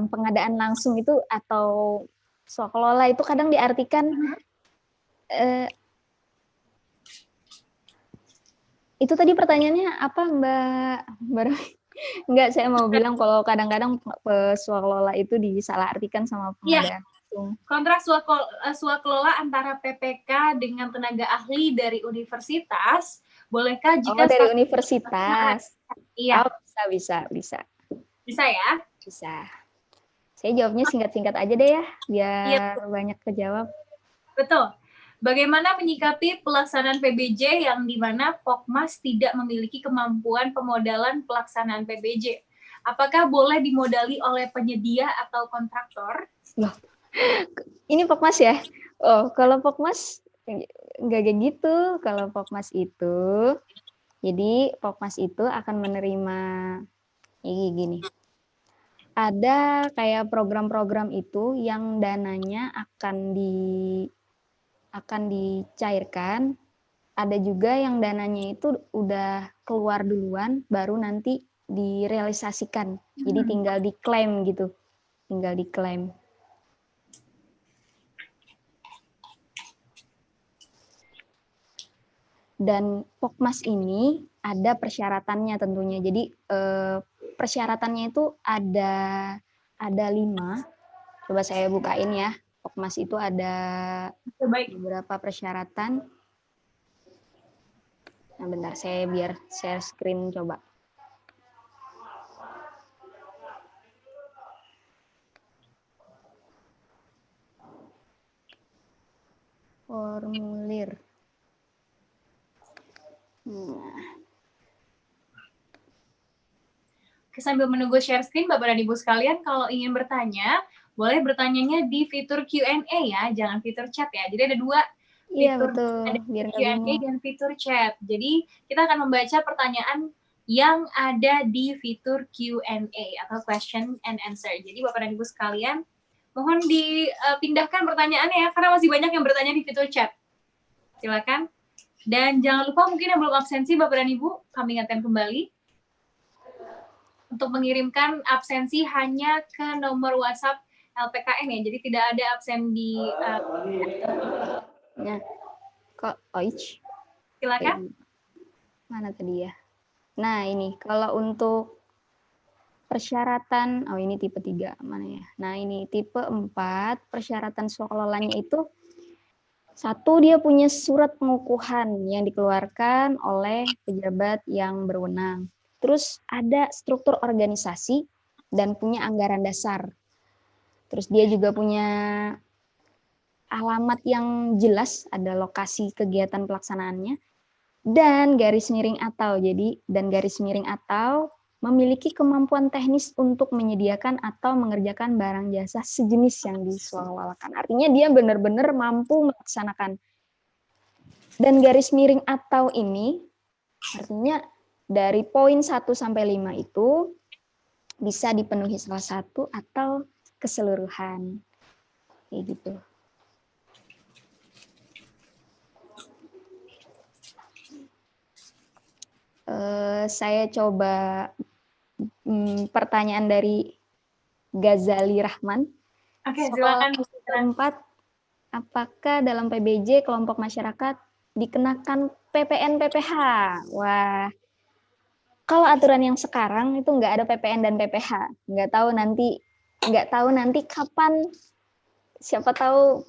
pengadaan langsung itu atau swakelola itu kadang diartikan itu tadi pertanyaannya apa Mbak Roy? Enggak, saya mau bilang kalau kadang-kadang swaklola itu disalahartikan sama Iya, pengadaan langsung. kontrak swakelola antara PPK dengan tenaga ahli dari universitas, bolehkah Oh, jika dari universitas. iya, Oh, bisa. bisa ya? Bisa. Saya jawabnya singkat-singkat aja deh ya, Iya, biar banyak kejawab. betul. Bagaimana menyikapi pelaksanaan PBJ yang di mana Pokmas tidak memiliki kemampuan pemodalan pelaksanaan PBJ? Apakah boleh dimodali oleh penyedia atau kontraktor? Loh, ini Pokmas ya? Oh, kalau Pokmas nggak kayak gitu. Kalau Pokmas itu, jadi Pokmas itu akan menerima gini. Ada kayak program-program itu yang dananya akan dicairkan. Ada juga yang dananya itu udah keluar duluan, baru nanti direalisasikan. Jadi tinggal diklaim gitu, tinggal diklaim. Dan Pokmas ini ada persyaratannya tentunya. Jadi persyaratannya itu ada 5. Coba saya bukain ya. Pokmas itu ada beberapa persyaratan. Nah, bentar saya biar share screen coba. Formulir. Sambil menunggu share screen, Bapak dan Ibu sekalian, kalau ingin bertanya, boleh bertanyanya di fitur Q&A ya, jangan fitur chat ya. Jadi ada 2 fitur, ada biar Q&A dan fitur chat. Jadi kita akan membaca pertanyaan yang ada di fitur Q&A atau question and answer. Jadi Bapak dan Ibu sekalian, mohon dipindahkan pertanyaannya ya, karena masih banyak yang bertanya di fitur chat. Silakan. Dan jangan lupa mungkin yang belum absensi Bapak dan Ibu, kami ingatkan kembali untuk mengirimkan absensi hanya ke nomor WhatsApp LPKN ya. Jadi tidak ada absen di kok Oich. Silakan. Mana tadi ya? Nah, ini kalau untuk persyaratan, ini tipe 3 mana ya? Nah, ini tipe 4, persyaratan swakelolanya itu 1, dia punya surat pengukuhan yang dikeluarkan oleh pejabat yang berwenang. Terus ada struktur organisasi dan punya anggaran dasar. Terus dia juga punya alamat yang jelas, ada lokasi kegiatan pelaksanaannya, dan garis miring atau memiliki kemampuan teknis untuk menyediakan atau mengerjakan barang jasa sejenis yang diswakolakan. Artinya dia benar-benar mampu melaksanakan. Dan garis miring atau ini artinya dari poin 1 sampai 5 itu bisa dipenuhi salah satu atau keseluruhan. Kayak gitu. Saya coba pertanyaan dari Ghazali Rahman. Oke, silakan. Keempat, apakah dalam PBJ kelompok masyarakat dikenakan PPN PPh? Wah, kalau aturan yang sekarang itu nggak ada PPN dan PPh. Nggak tahu nanti kapan. Siapa tahu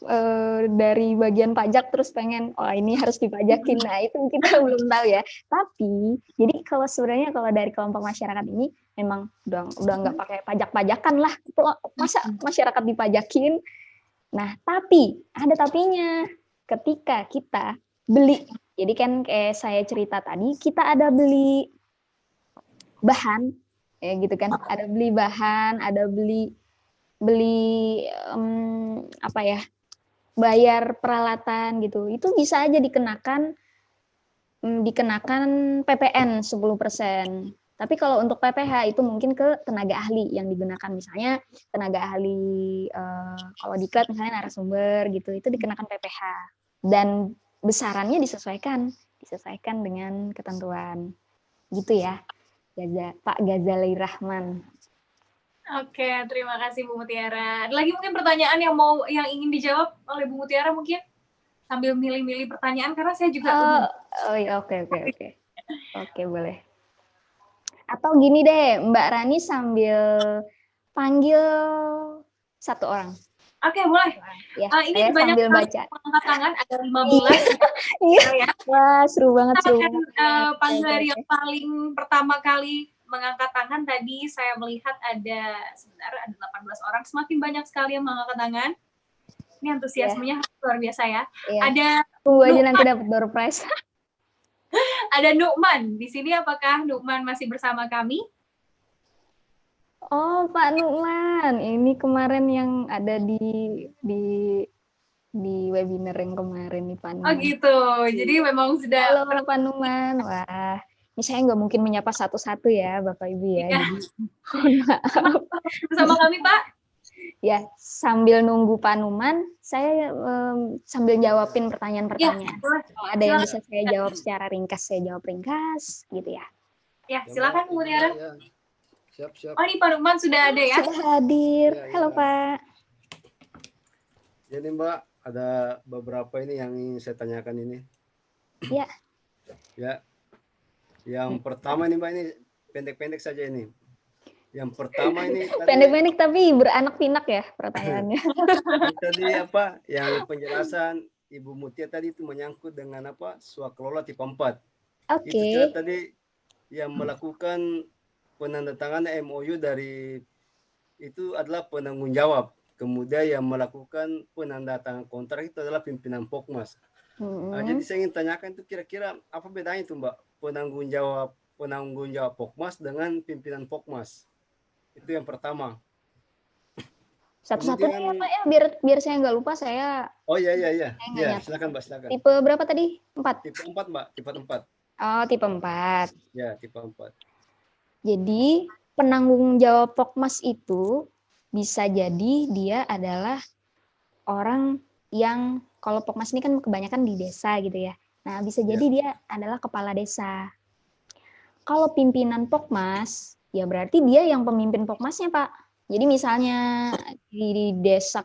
dari bagian pajak terus pengen, ini harus dipajakin. Nah, itu kita belum tahu ya. Tapi, jadi kalau sebenarnya kalau dari kelompok masyarakat ini memang udah nggak pakai pajak-pajakan lah. Itu masa masyarakat dipajakin? Nah, tapi ada tapinya. Ketika kita beli, jadi kan kayak saya cerita tadi, kita ada beli bahan, ya gitu kan. Ada beli bahan, ada beli bayar peralatan gitu, itu bisa aja dikenakan PPN 10%. Tapi kalau untuk PPh itu mungkin ke tenaga ahli yang digunakan, misalnya tenaga ahli kalau diklat misalnya narasumber gitu, itu dikenakan PPh dan besarannya disesuaikan dengan ketentuan gitu ya. Pak Ghazali Rahman. Oke, terima kasih Bu Mutiara. Ada lagi mungkin pertanyaan yang ingin dijawab oleh Bu Mutiara mungkin? Sambil milih-milih pertanyaan karena saya juga Oke, boleh. Atau gini deh, Mbak Rani sambil panggil satu orang. Oke, boleh. Ya, Ini saya banyak sambil sekali baca. angkat tangan, ada 15. Iya. Ya. Wah, seru banget, Kita seru akan banget. panggil dari yang paling pertama kali mengangkat tangan. Tadi saya melihat ada 18 orang. Semakin banyak sekali yang mengangkat tangan. Ini antusiasmenya luar biasa ya. Iya. Ada Tunggu aja Nukman. nanti dapat door prize. Ada Nukman. Di sini apakah Nukman masih bersama kami? Oh, Pak Nukman, ini kemarin yang ada di webinar yang kemarin nih, Pak Nukman. Oh gitu. Jadi memang sudah. Halo Pak Nukman. Wah, ini saya nggak mungkin menyapa satu-satu ya, Bapak Ibu ya. Iya. Jadi mohon maaf. Bersama kami, Pak. Ya, sambil nunggu Pak Nukman, saya sambil jawabin pertanyaan-pertanyaan. Ya, kalau ada yang bisa saya jawab secara ringkas, saya jawab ringkas, gitu ya. Ya, silakan Bu Mutiara. Ya. Siap. Oh, ini Pak Nukman sudah ada ya? Sudah hadir. Ya. Halo Pak. Jadi Mbak, ada beberapa ini yang ingin saya tanyakan ini. Ya. Ya. Yang pertama ini Mbak, ini pendek-pendek saja ini. Yang pertama ini Pendek-pendek tapi beranak pinak ya pertanyaannya. tadi apa? Yang penjelasan Ibu Mutia tadi itu menyangkut dengan apa? Swakelola tipe 4. Oke. Itu tadi yang melakukan penandatanganan MOU dari itu adalah penanggung jawab. Kemudian yang melakukan penandatanganan kontrak itu adalah pimpinan Pokmas. Nah, jadi saya ingin tanyakan itu kira-kira apa bedanya itu Mbak penanggung jawab Pokmas dengan pimpinan Pokmas? Itu yang pertama. Satu-satunya ya Pak ya, biar saya nggak lupa saya. Oh iya. Ya, silakan Mbak, silakan. Tipe berapa tadi? 4. Tipe 4 Mbak, tipe 4. Oh, tipe 4. Ya, tipe 4. Jadi penanggung jawab Pokmas itu bisa jadi dia adalah orang yang kalau Pokmas ini kan kebanyakan di desa gitu ya. Nah, bisa jadi dia adalah kepala desa. Kalau pimpinan Pokmas, ya berarti dia yang pemimpin Pokmasnya, Pak. Jadi misalnya di desa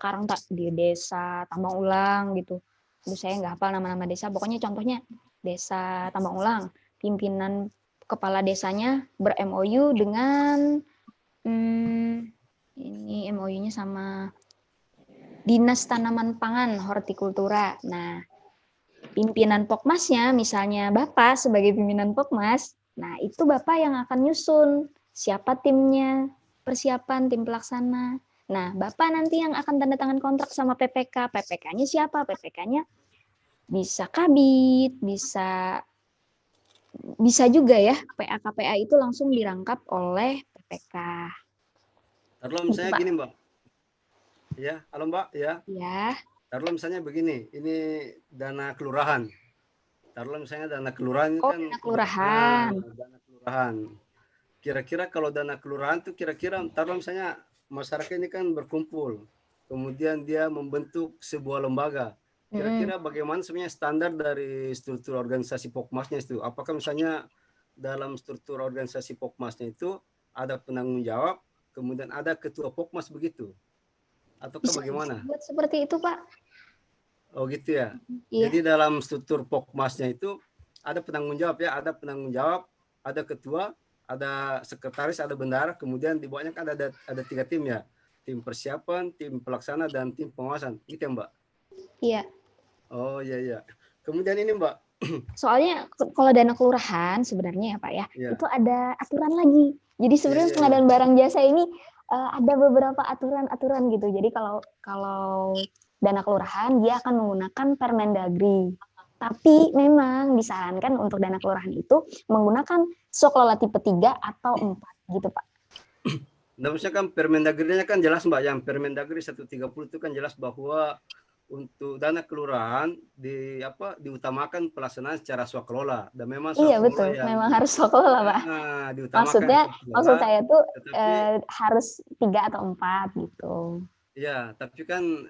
di desa Tambang Ulang gitu. Aduh, saya nggak hafal nama-nama desa. Pokoknya contohnya desa Tambang Ulang. Pimpinan kepala desanya ber-MOU dengan ini MOU-nya sama Dinas Tanaman Pangan Hortikultura. Nah, pimpinan Pokmasnya misalnya Bapak sebagai pimpinan Pokmas, nah itu Bapak yang akan nyusun siapa timnya, persiapan tim pelaksana. Nah, Bapak nanti yang akan tanda tangan kontrak sama PPK. PPK-nya siapa? PPK-nya bisa Kabid, bisa juga ya PA-KPA itu langsung dirangkap oleh PPK. Taruhlah misalnya gini Mbak. Ya, halo Mbak ya. Ya. Taruhlah misalnya begini, ini dana kelurahan. Taruhlah misalnya dana kelurahan ini kan. Dana kelurahan. Dana kelurahan. Kira-kira kalau dana kelurahan itu kira-kira taruhlah misalnya masyarakat ini kan berkumpul. Kemudian dia membentuk sebuah lembaga. Kira-kira bagaimana sebenarnya standar dari struktur organisasi Pokmasnya itu? Apakah misalnya dalam struktur organisasi Pokmasnya itu ada penanggung jawab, kemudian ada ketua Pokmas begitu? Ataukah bagaimana? Buat seperti itu, Pak. Oh gitu ya. Iya. Jadi dalam struktur Pokmasnya itu ada penanggung jawab ya, ada penanggung jawab, ada ketua, ada sekretaris, ada bendahara, kemudian di bawahnya kan ada 3 tim ya. Tim persiapan, tim pelaksana, dan tim pengawasan. Gitu ya Mbak? Iya. Oh iya. Kemudian ini Mbak. Soalnya kalau dana kelurahan sebenarnya ya Pak ya, itu ada aturan lagi. Jadi sebenarnya pengadaan barang jasa ini ada beberapa aturan-aturan gitu. Jadi kalau dana kelurahan dia akan menggunakan Permendagri. Tapi memang disarankan untuk dana kelurahan itu menggunakan Swakelola tipe 3 atau 4 gitu Pak. Nah, misalnya kan Permendagri-nya kan jelas Mbak, yang Permendagri 130 itu kan jelas bahwa untuk dana kelurahan diutamakan pelaksanaan secara swakelola, dan memang iya betul, memang harus swakelola Pak. Maksud saya tuh harus 3 atau 4 gitu. Iya, tapi kan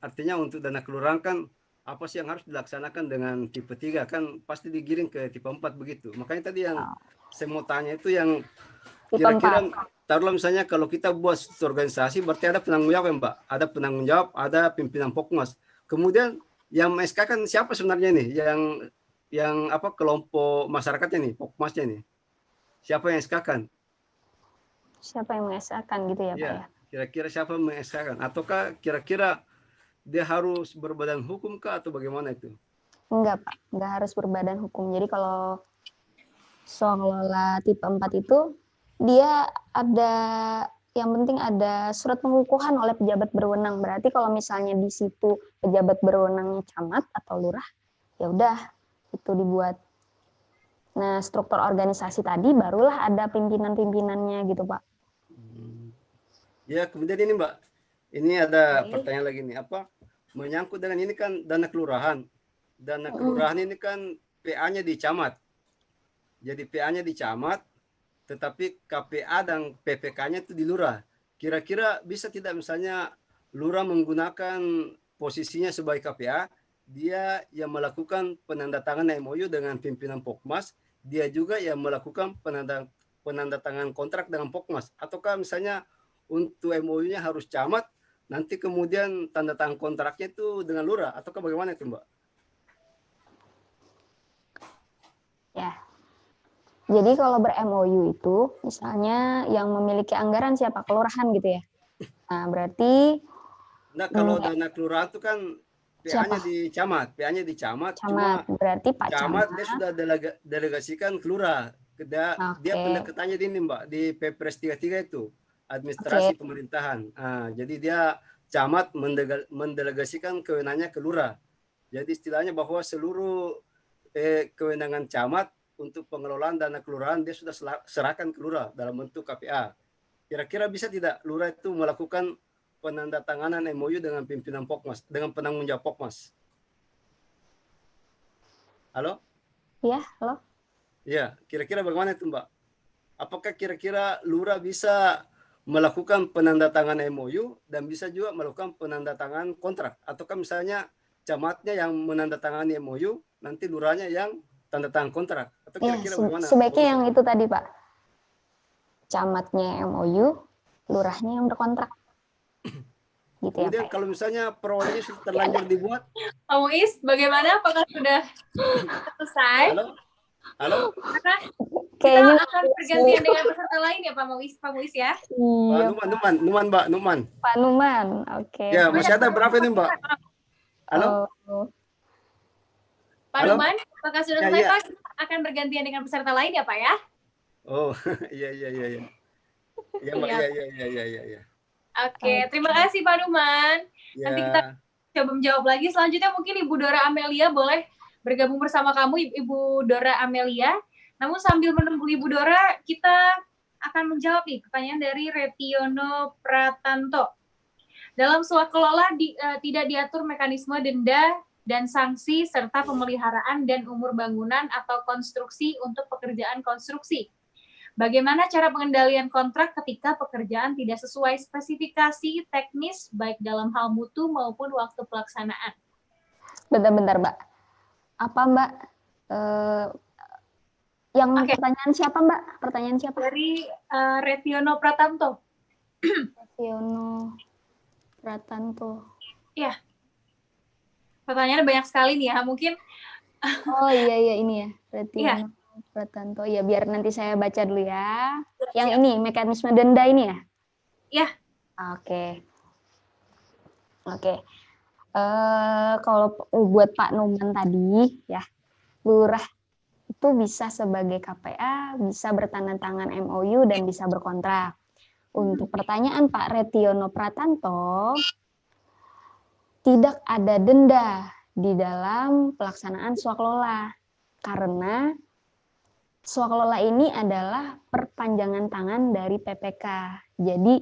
artinya untuk dana kelurahan kan apa sih yang harus dilaksanakan dengan tipe 3 kan pasti digiring ke tipe 4 begitu. Makanya tadi yang saya mau tanya itu yang kira-kira taruhlah misalnya kalau kita buat organisasi berarti ada penanggung jawab ya Mbak, ada penanggung jawab, ada pimpinan Pokmas. Kemudian yang SK kan siapa sebenarnya nih? Yang kelompok masyarakatnya nih, Pokmasnya nih. Siapa yang SK-kan? Siapa yang mengesahkan gitu ya, Pak Ya, ya? kira-kira siapa yang mengesahkan? Ataukah kira-kira dia harus berbadan hukum kah atau bagaimana itu? Enggak, Pak. Enggak harus berbadan hukum. Jadi kalau swaklola tipe 4 itu dia ada, yang penting ada surat pengukuhan oleh pejabat berwenang. Berarti kalau misalnya di situ pejabat berwenangnya camat atau lurah, ya udah itu dibuat. Nah, struktur organisasi tadi barulah ada pimpinan-pimpinannya gitu, Pak. Ya, kemudian ini Mbak, ini ada Oke. pertanyaan lagi nih, apa menyangkut dengan ini kan dana kelurahan. Dana kelurahan ini kan PA-nya di camat. Jadi PA-nya di camat, tetapi KPA dan PPK-nya itu di lurah. Kira-kira bisa tidak misalnya lurah menggunakan posisinya sebagai KPA, dia yang melakukan penandatanganan MOU dengan pimpinan Pokmas, dia juga yang melakukan penandatanganan kontrak dengan Pokmas. Ataukah misalnya untuk MOU-nya harus camat, nanti kemudian tanda tangan kontraknya itu dengan lurah, ataukah bagaimana itu Mbak? Ya. Jadi kalau ber-MOU itu misalnya yang memiliki anggaran siapa? Kelurahan gitu ya. Nah, berarti Nah, kalau dana kelurahan itu kan PA-nya siapa? di camat, PA-nya di camat, Camat. cuma Berarti Pak camat Camat. dia sudah delegasikan ke lurah. Dia Oke. pendekatannya ini Mbak, di Perpres 33 itu, administrasi Oke. pemerintahan. Nah, jadi dia camat mendelegasikan kewenangannya ke lurah. Jadi istilahnya bahwa seluruh kewenangan camat untuk pengelolaan dana kelurahan dia sudah serahkan ke lurah dalam bentuk KPA. Kira-kira bisa tidak lurah itu melakukan penandatanganan MOU dengan pimpinan Pokmas, dengan penanggung jawab Pokmas? Halo? Ya, halo. Ya, kira-kira bagaimana itu Mbak? Apakah kira-kira lurah bisa melakukan penandatanganan MOU dan bisa juga melakukan penandatanganan kontrak? Ataukah misalnya camatnya yang menandatangani MOU, nanti lurahnya yang tanda tangan kontrak? Atau Ya, kira-kira bagaimana? sebaiknya yang itu tadi, Pak. Camatnya MOU, lurahnya yang berkontrak. Gitu ya, Kemudian Pak. kalau misalnya perolehnya sudah terlanjur dibuat, Pak Muiz, bagaimana? Apakah sudah selesai? halo? Halo? Karena kita Kayaknya akan bergantian dengan peserta lain ya Pak Muiz ya. iya, Numan Mbak, Numan. Pak Numan. Oke. Ya, masih ada berapa ini Mbak? Halo? Oh, Pak Halo? Numan, apakah sudah Ya, selesai ya. Pak? Kita akan bergantian dengan peserta lain ya Pak ya. Oh, iya. Ya Mbak, Iya. iya. Oke, terima kasih Pak Numan. Nanti kita Ya. coba menjawab lagi. Selanjutnya mungkin Ibu Dora Amelia boleh bergabung bersama kamu, Ibu Dora Amelia. Namun sambil menunggu Ibu Dora, kita akan menjawab nih pertanyaan dari Retiono Pratanto. Dalam swaklola tidak diatur mekanisme denda dan sanksi serta pemeliharaan dan umur bangunan atau konstruksi untuk pekerjaan konstruksi. Bagaimana cara pengendalian kontrak ketika pekerjaan tidak sesuai spesifikasi teknis baik dalam hal mutu maupun waktu pelaksanaan? bentar, Mbak. Apa Mbak? Yang pertanyaan siapa Mbak? Pertanyaan siapa? Dari Retiono Pratanto. Retiono Pratanto. Iya. Pertanyaannya banyak sekali nih ya, mungkin. Oh iya ini ya, Retiono Pratanto. Ya biar nanti saya baca dulu ya. Yang ini mekanisme denda ini ya? Iya. Oke. Kalau buat Pak Numan tadi ya, lurah itu bisa sebagai KPA, bisa bertanda tangan MOU dan bisa berkontrak. Untuk pertanyaan Pak Retiono Pratanto, tidak ada denda di dalam pelaksanaan swaklola karena swaklola ini adalah perpanjangan tangan dari PPK. Jadi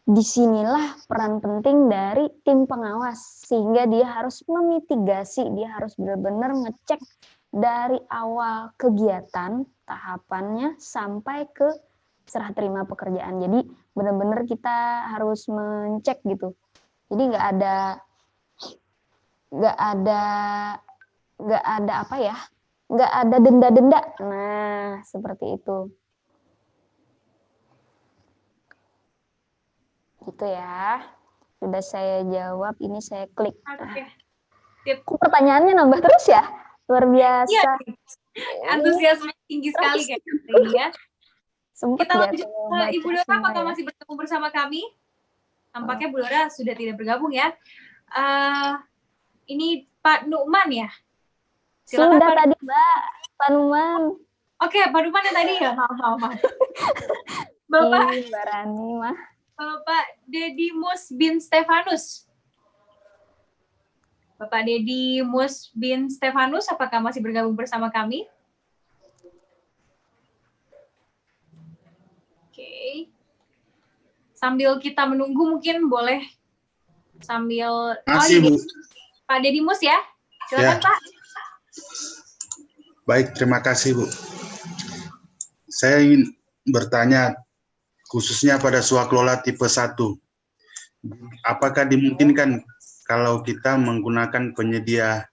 disinilah peran penting dari tim pengawas sehingga dia harus memitigasi, dia harus benar-benar ngecek dari awal kegiatan tahapannya sampai ke serah terima pekerjaan. Jadi benar-benar kita harus mencek gitu. Jadi nggak ada denda-denda. Nah, seperti itu. Gitu ya. Sudah saya jawab, ini saya klik. Oke. Kok pertanyaannya nambah terus ya? Luar biasa. Iya. Antusiasme tinggi sekali kayaknya. Kita lanjut ke Ibu Dora, apakah masih bergabung bersama kami? Tampaknya Bu Dora sudah tidak bergabung ya. Ini Pak Numan ya? Silakan sudah Pak tadi Mbak, Pak Numan. Oke, Pak Numan yang tadi ya, maaf. Bapak Mbak Rani mah. Bapak Dedimus bin Stefanus. Bapak Dedimus bin Stefanus, apakah masih bergabung bersama kami? Oke. Sambil kita menunggu mungkin boleh sambil Bu. Pak Dedimus ya. Silakan ya. Pak. Baik, terima kasih Bu. Saya ingin bertanya khususnya pada swaklola tipe 1. Apakah dimungkinkan kalau kita menggunakan penyedia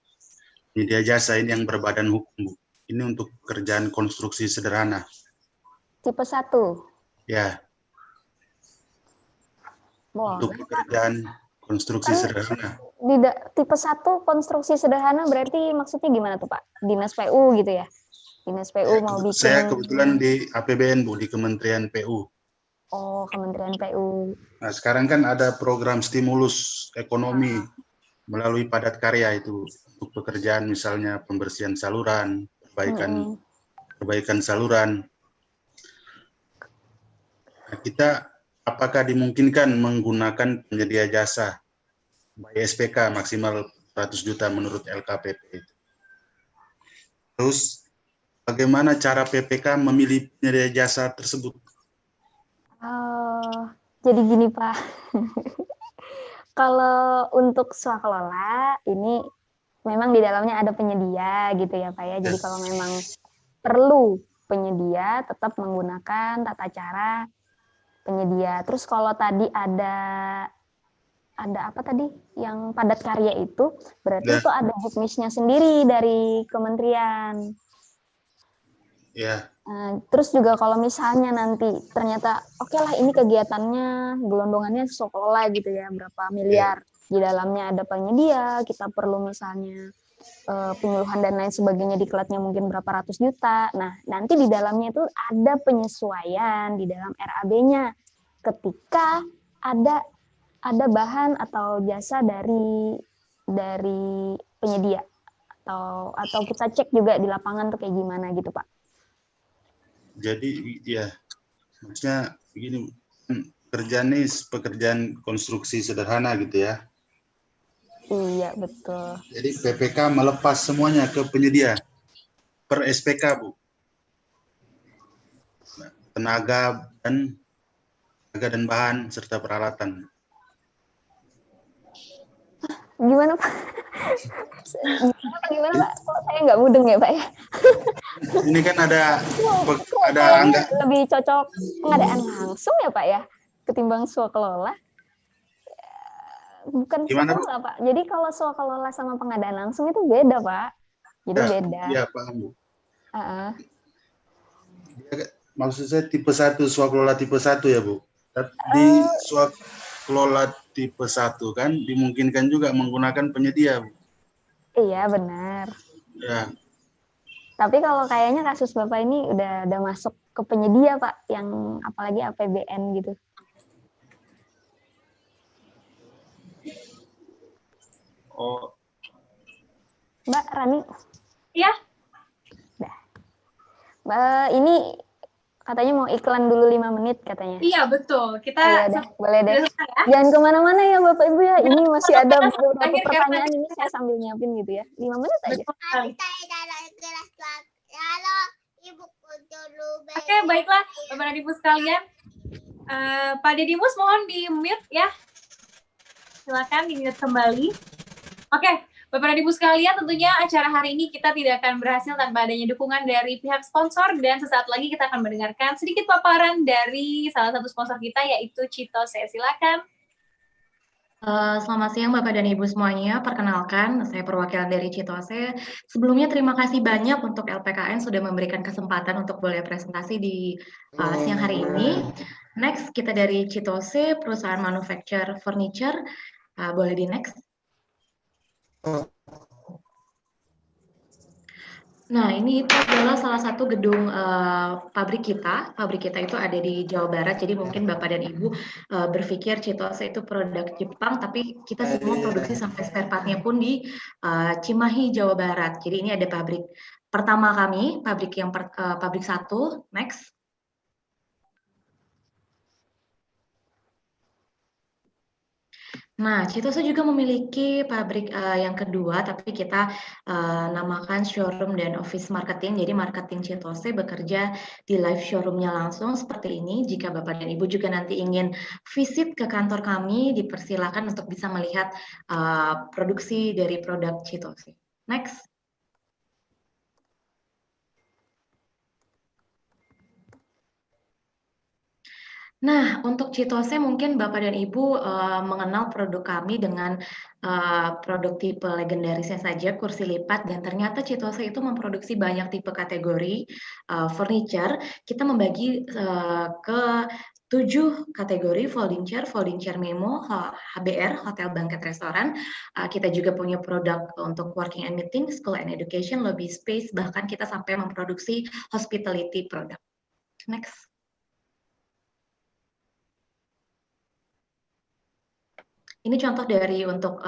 jasa ini yang berbadan hukum, Bu? Ini untuk pekerjaan konstruksi sederhana. Tipe 1? Ya. Untuk pekerjaan konstruksi sederhana. Tipe 1 konstruksi sederhana berarti maksudnya gimana tuh Pak? Dinas PU gitu ya? Dinas PU mau bikin... Saya kebetulan di APBN Bu, di Kementerian PU. Oh, Kementerian PU. Nah, sekarang kan ada program stimulus ekonomi melalui padat karya itu untuk pekerjaan misalnya pembersihan saluran, perbaikan saluran. Nah, kita apakah dimungkinkan menggunakan penyedia jasa by SPK maksimal 100 juta menurut LKPP? Terus bagaimana cara PPK memilih penyedia jasa tersebut? Jadi gini Pak, kalau untuk swaklola ini memang di dalamnya ada penyedia gitu ya Pak ya. Jadi kalau memang perlu penyedia tetap menggunakan tata cara penyedia. Terus kalau tadi ada apa tadi yang padat karya itu berarti itu ada juknisnya sendiri dari kementerian. Ya. Terus juga kalau misalnya nanti ternyata oke lah ini kegiatannya gelondongannya swaklola gitu ya, berapa miliar, di dalamnya ada penyedia, kita perlu misalnya penyuluhan dan lain sebagainya, diklatnya mungkin berapa ratus juta. Nah nanti di dalamnya itu ada penyesuaian di dalam RAB-nya ketika ada bahan atau jasa dari penyedia atau kita cek juga di lapangan tuh kayak gimana gitu Pak. Jadi ya, maksudnya begini, pekerjaan konstruksi sederhana gitu ya. Iya betul. Jadi PPK melepas semuanya ke penyedia per SPK Bu. Tenaga dan bahan serta peralatan. Gimana Pak? Gimana Pak? Kok saya nggak mudeng ya Pak ya? Ini kan ada lebih cocok pengadaan langsung ya Pak ya ketimbang swaklola. Bukan swaklola Pak. Jadi kalau swaklola sama pengadaan langsung itu beda Pak. Jadi beda. Iya paham Bu. Maksud saya tipe 1 swaklola tipe 1 ya Bu. Di swaklola tipe 1 kan dimungkinkan juga menggunakan penyedia Bu. Iya benar. Ya. Tapi kalau kayaknya kasus Bapak ini udah masuk ke penyedia Pak, yang apalagi APBN gitu. Oh. Mbak Rani. Iya. Mbak, ini katanya mau iklan dulu 5 menit katanya. Iya betul. Kita boleh deh. Jangan kemana-mana ya Bapak Ibu ya. Ini masih ada beberapa pertanyaan ini saya sambil nyiapin gitu ya. 5 menit aja. Oke, baiklah Bapak dan Ibu sekalian. Pak Dedimus mohon di-mute ya. Silakan di-mute kembali. Oke, Bapak dan Ibu sekalian, tentunya acara hari ini kita tidak akan berhasil tanpa adanya dukungan dari pihak sponsor, dan sesaat lagi kita akan mendengarkan sedikit paparan dari salah satu sponsor kita, yaitu Citose. Silakan. Selamat siang Bapak dan Ibu semuanya, perkenalkan saya perwakilan dari Citose. Sebelumnya terima kasih banyak untuk LPKN sudah memberikan kesempatan untuk boleh presentasi di siang hari ini. Next, kita dari Citose, perusahaan manufacture furniture. Boleh di next. Nah, ini itu adalah salah satu gedung pabrik kita. Pabrik kita itu ada di Jawa Barat. Jadi mungkin Bapak dan Ibu berpikir Chitose itu produk Jepang, tapi kita semua produksi sampai spare part-nya pun di Cimahi, Jawa Barat. Jadi ini ada pabrik pertama kami, pabrik 1. Next. Nah, Chitose juga memiliki pabrik yang kedua, tapi kita namakan showroom dan office marketing. Jadi marketing Chitose bekerja di live showroomnya langsung seperti ini. Jika Bapak dan Ibu juga nanti ingin visit ke kantor kami, dipersilakan untuk bisa melihat produksi dari produk Chitose. Next. Nah, untuk Chitose mungkin Bapak dan Ibu mengenal produk kami dengan produk tipe legendarisnya saja, kursi lipat, dan ternyata Chitose itu memproduksi banyak tipe kategori furniture. Kita membagi ke 7 kategori: folding chair memo, HBR, hotel, banquet, restoran. Kita juga punya produk untuk working and meeting, school and education, lobby space, bahkan kita sampai memproduksi hospitality product. Next. Ini contoh dari untuk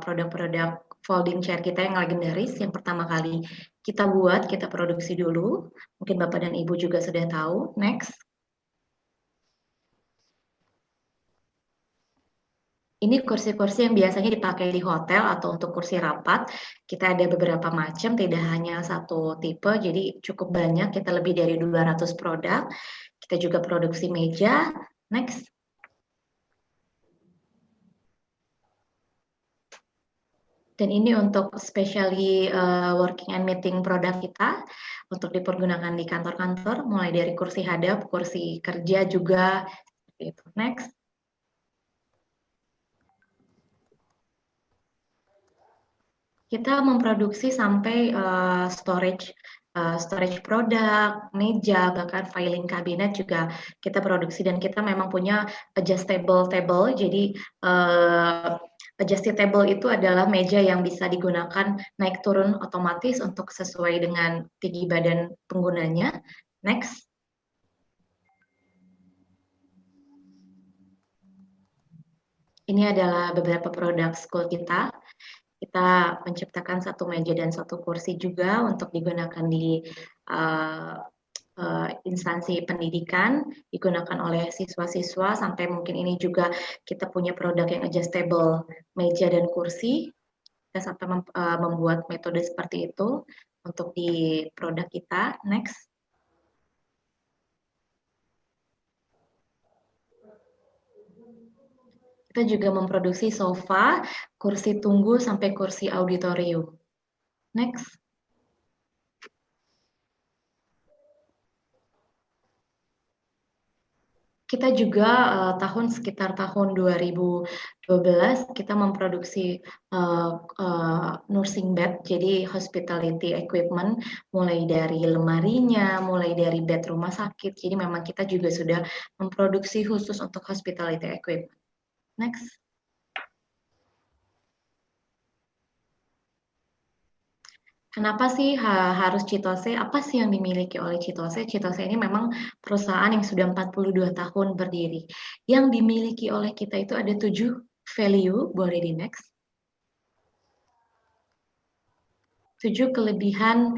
produk-produk folding chair kita yang legendaris. Yang pertama kali kita buat, kita produksi dulu. Mungkin Bapak dan Ibu juga sudah tahu. Next. Ini kursi-kursi yang biasanya dipakai di hotel atau untuk kursi rapat. Kita ada beberapa macam, tidak hanya satu tipe, jadi cukup banyak. Kita lebih dari 200 produk. Kita juga produksi meja. Next. Dan ini untuk specially working and meeting produk kita untuk dipergunakan di kantor-kantor, mulai dari kursi hadap, kursi kerja juga. Itu. Next. Kita memproduksi sampai storage produk, meja, bahkan filing cabinet juga kita produksi, dan kita memang punya adjustable table. Jadi adjustable table itu adalah meja yang bisa digunakan naik turun otomatis untuk sesuai dengan tinggi badan penggunanya. Next. Ini adalah beberapa produk school kita. Kita menciptakan satu meja dan satu kursi juga untuk digunakan di instansi pendidikan, digunakan oleh siswa-siswa, sampai mungkin ini juga kita punya produk yang adjustable meja dan kursi. Kita sampai membuat metode seperti itu untuk di produk kita. Next. Kita juga memproduksi sofa, kursi tunggu, sampai kursi auditorium. Next. Kita juga sekitar tahun 2012 kita memproduksi nursing bed, jadi hospitality equipment, mulai dari lemarinya, mulai dari bed rumah sakit. Jadi memang kita juga sudah memproduksi khusus untuk hospitality equipment. Next. Kenapa sih harus Chitose? Apa sih yang dimiliki oleh Chitose? Chitose ini memang perusahaan yang sudah 42 tahun berdiri. Yang dimiliki oleh kita itu ada 7 value, boleh di next. 7 kelebihan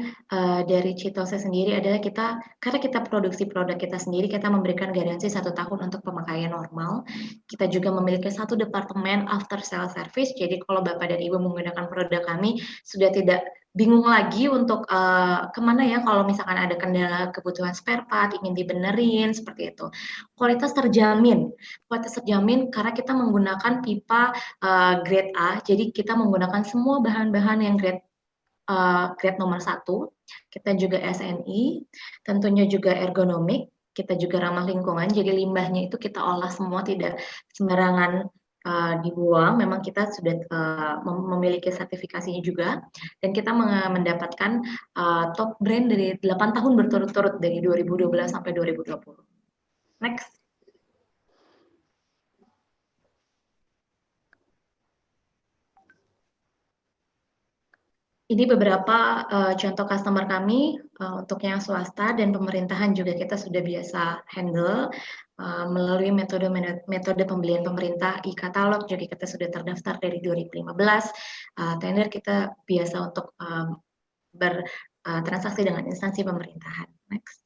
dari Chitose sendiri adalah karena kita produksi produk kita sendiri, kita memberikan garansi 1 tahun untuk pemakaian normal. Kita juga memiliki 1 departemen after sale service, jadi kalau Bapak dan Ibu menggunakan produk kami, sudah tidak bingung lagi untuk kemana ya kalau misalkan ada kendala kebutuhan spare part, ingin dibenerin, seperti itu. Kualitas terjamin karena kita menggunakan pipa grade A, jadi kita menggunakan semua bahan-bahan yang grade nomor 1, kita juga SNI, tentunya juga ergonomik, kita juga ramah lingkungan, jadi limbahnya itu kita olah semua, tidak sembarangan dibuang. Memang kita sudah memiliki sertifikasinya juga, dan kita mendapatkan top brand dari 8 tahun berturut-turut, dari 2012 sampai 2020. Next. Ini beberapa contoh customer kami untuk yang swasta dan pemerintahan juga kita sudah biasa handle melalui metode pembelian pemerintah e-katalog juga kita sudah terdaftar dari 2015. Tender kita biasa untuk bertransaksi dengan instansi pemerintahan. Next.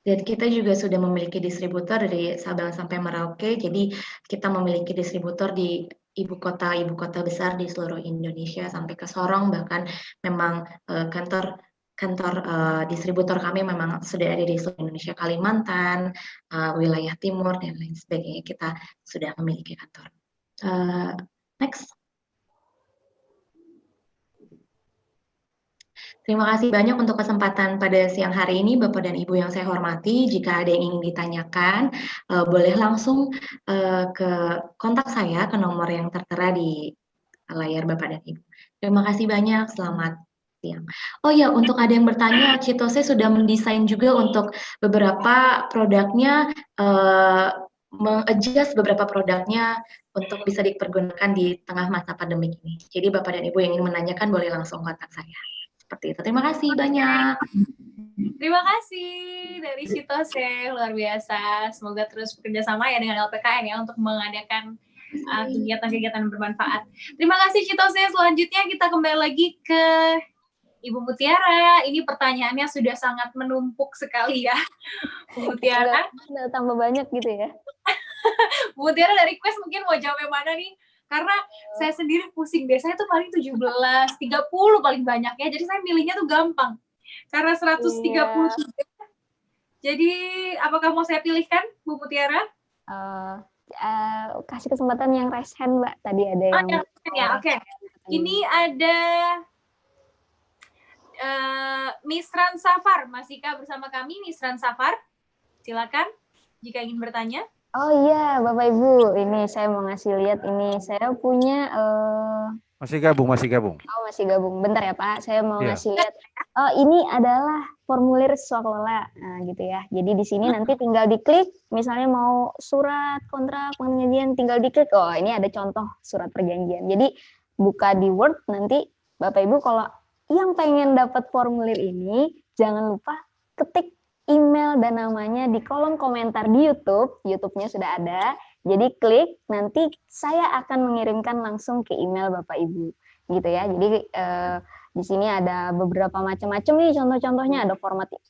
Dan kita juga sudah memiliki distributor dari Sabang sampai Merauke, jadi kita memiliki distributor di ibu kota besar di seluruh Indonesia sampai ke Sorong, bahkan memang kantor distributor kami memang sudah ada di seluruh Indonesia, Kalimantan, wilayah timur dan lain sebagainya. Kita sudah memiliki kantor. Next. Terima kasih banyak untuk kesempatan pada siang hari ini, Bapak dan Ibu yang saya hormati. Jika ada yang ingin ditanyakan, boleh langsung ke kontak saya ke nomor yang tertera di layar Bapak dan Ibu. Terima kasih banyak, selamat siang. Oh ya, untuk ada yang bertanya, Citose sudah mendesain juga untuk beberapa produknya, mengadjust beberapa produknya untuk bisa dipergunakan di tengah masa pandemi ini. Jadi Bapak dan Ibu yang ingin menanyakan boleh langsung kontak saya. Seperti itu. Terima kasih banyak. Terima kasih dari Citose, luar biasa. Semoga terus bekerja sama ya dengan LPKN ya untuk mengadakan kegiatan-kegiatan bermanfaat. Terima kasih Citose. Selanjutnya kita kembali lagi ke Ibu Mutiara. Ini pertanyaannya sudah sangat menumpuk sekali ya, Bu Mutiara. Udah tambah banyak gitu ya. Bu Mutiara dari request mungkin mau jawab yang mana nih? Karena saya sendiri pusing, biasanya tuh paling 17, 30 paling banyak ya. Jadi saya milihnya tuh gampang. Karena 130. Jadi apakah mau saya pilihkan, Bu Mutiara? Kasih kesempatan yang raise hand, Mbak. Tadi ada yang... ya, oke. Ini ada Misran Safar. Masihkah bersama kami, Misran Safar? Silakan jika ingin bertanya. Oh iya, Bapak Ibu, ini saya mau ngasih lihat ini. Saya punya Masih gabung. Oh, masih gabung. Bentar ya, Pak. Saya mau ngasih lihat. Oh, ini adalah formulir swakelola. Nah, gitu ya. Jadi di sini nanti tinggal diklik, misalnya mau surat kontrak perjanjian, tinggal diklik. Oh, ini ada contoh surat perjanjian. Jadi buka di Word, nanti Bapak Ibu kalau yang pengen dapat formulir ini, jangan lupa ketik email dan namanya di kolom komentar di YouTube. YouTube-nya sudah ada. Jadi klik, nanti saya akan mengirimkan langsung ke email Bapak Ibu. Gitu ya. Jadi di sini ada beberapa macam-macam nih contoh-contohnya. Ada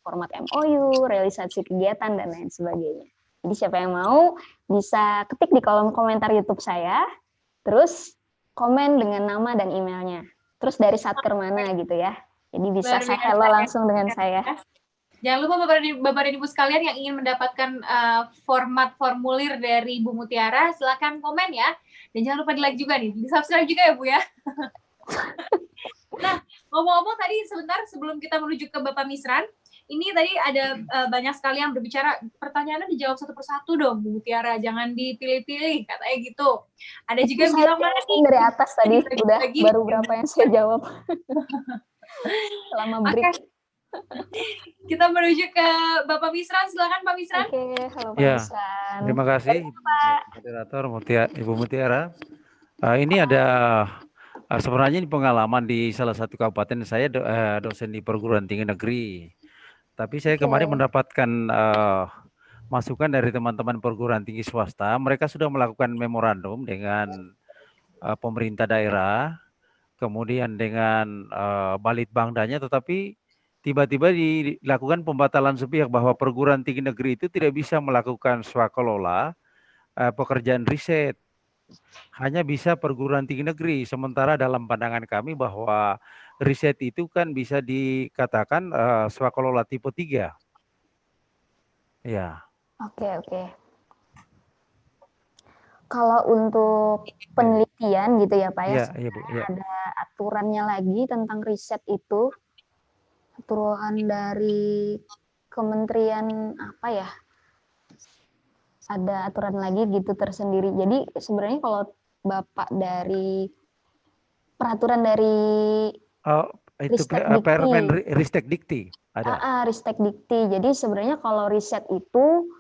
format MOU, realisasi kegiatan, dan lain sebagainya. Jadi siapa yang mau bisa ketik di kolom komentar YouTube saya, terus komen dengan nama dan emailnya. Terus dari satker mana gitu ya. Jadi bisa saya hello langsung dengan saya. Jangan lupa Bapak dan Ibu sekalian yang ingin mendapatkan format formulir dari Bu Mutiara, silakan komen ya. Dan jangan lupa di-like juga nih, di-subscribe juga ya Bu ya. Nah, ngomong-ngomong tadi sebentar sebelum kita menuju ke Bapak Misran, ini tadi ada banyak sekali yang berbicara, pertanyaannya dijawab satu persatu dong Bu Mutiara, jangan dipilih-pilih, katanya gitu. Ada juga yang bilang mana nih? Dari atas tadi udah baru berapa yang saya jawab. Selama break. Kita menuju ke Bapak Misran, silakan Pak Misran. Oke, halo Pak Misran. Terima kasih moderator Ibu Mutiara. Ini ada sebenarnya ini pengalaman di salah satu kabupaten saya dosen di perguruan tinggi negeri. Tapi saya kemarin mendapatkan masukan dari teman-teman perguruan tinggi swasta. Mereka sudah melakukan memorandum dengan pemerintah daerah, kemudian dengan Balitbangdanya, tetapi tiba-tiba dilakukan pembatalan sepihak bahwa perguruan tinggi negeri itu tidak bisa melakukan swakelola pekerjaan riset. Hanya bisa perguruan tinggi negeri. Sementara dalam pandangan kami bahwa riset itu kan bisa dikatakan swakelola tipe 3. Ya. Oke. Kalau untuk penelitian gitu ya Pak ya, Bu, ada aturannya lagi tentang riset itu. Aturan dari kementerian apa ya, ada aturan lagi gitu tersendiri. Jadi sebenarnya kalau Bapak dari peraturan dari Ristek Dikti ada. Ristek Dikti. Jadi sebenarnya kalau riset itu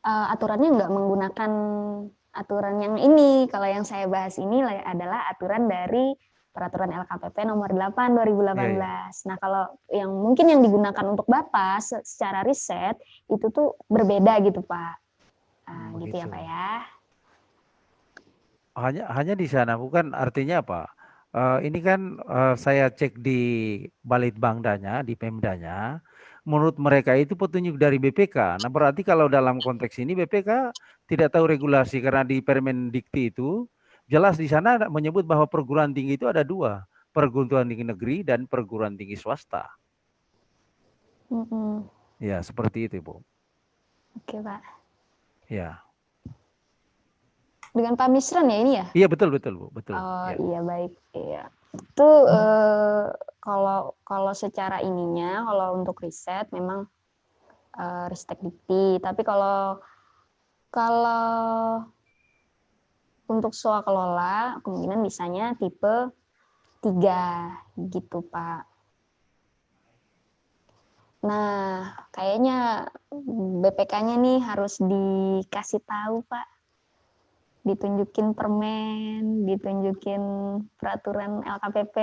aturannya nggak menggunakan aturan yang ini. Kalau yang saya bahas ini adalah aturan dari Peraturan LKPP nomor 8 2018. Nah, kalau yang mungkin yang digunakan untuk Bapak secara riset itu tuh berbeda gitu, Pak. Nah, gitu ya, Pak ya. Hanya di sana, bukan artinya apa? Ini kan saya cek di Balitbangdanya, di Pemdanya, menurut mereka itu petunjuk dari BPK. Nah, berarti kalau dalam konteks ini BPK tidak tahu regulasi karena di Permendikti itu jelas di sana menyebut bahwa perguruan tinggi itu ada 2, perguruan tinggi negeri dan perguruan tinggi swasta. Ya, seperti itu, Bu. Oke, Pak. Ya. Dengan Pak Misran ya ini ya? Iya, betul, Bu. Betul. Oh, ya. iya, baik. Iya. Itu kalau secara ininya, kalau untuk riset memang Ristekdikti. Tapi kalau untuk swakelola kemungkinan bisanya tipe 3 gitu, Pak. Nah, kayaknya BPK-nya nih harus dikasih tahu, Pak. Ditunjukin permen, ditunjukin peraturan LKPP,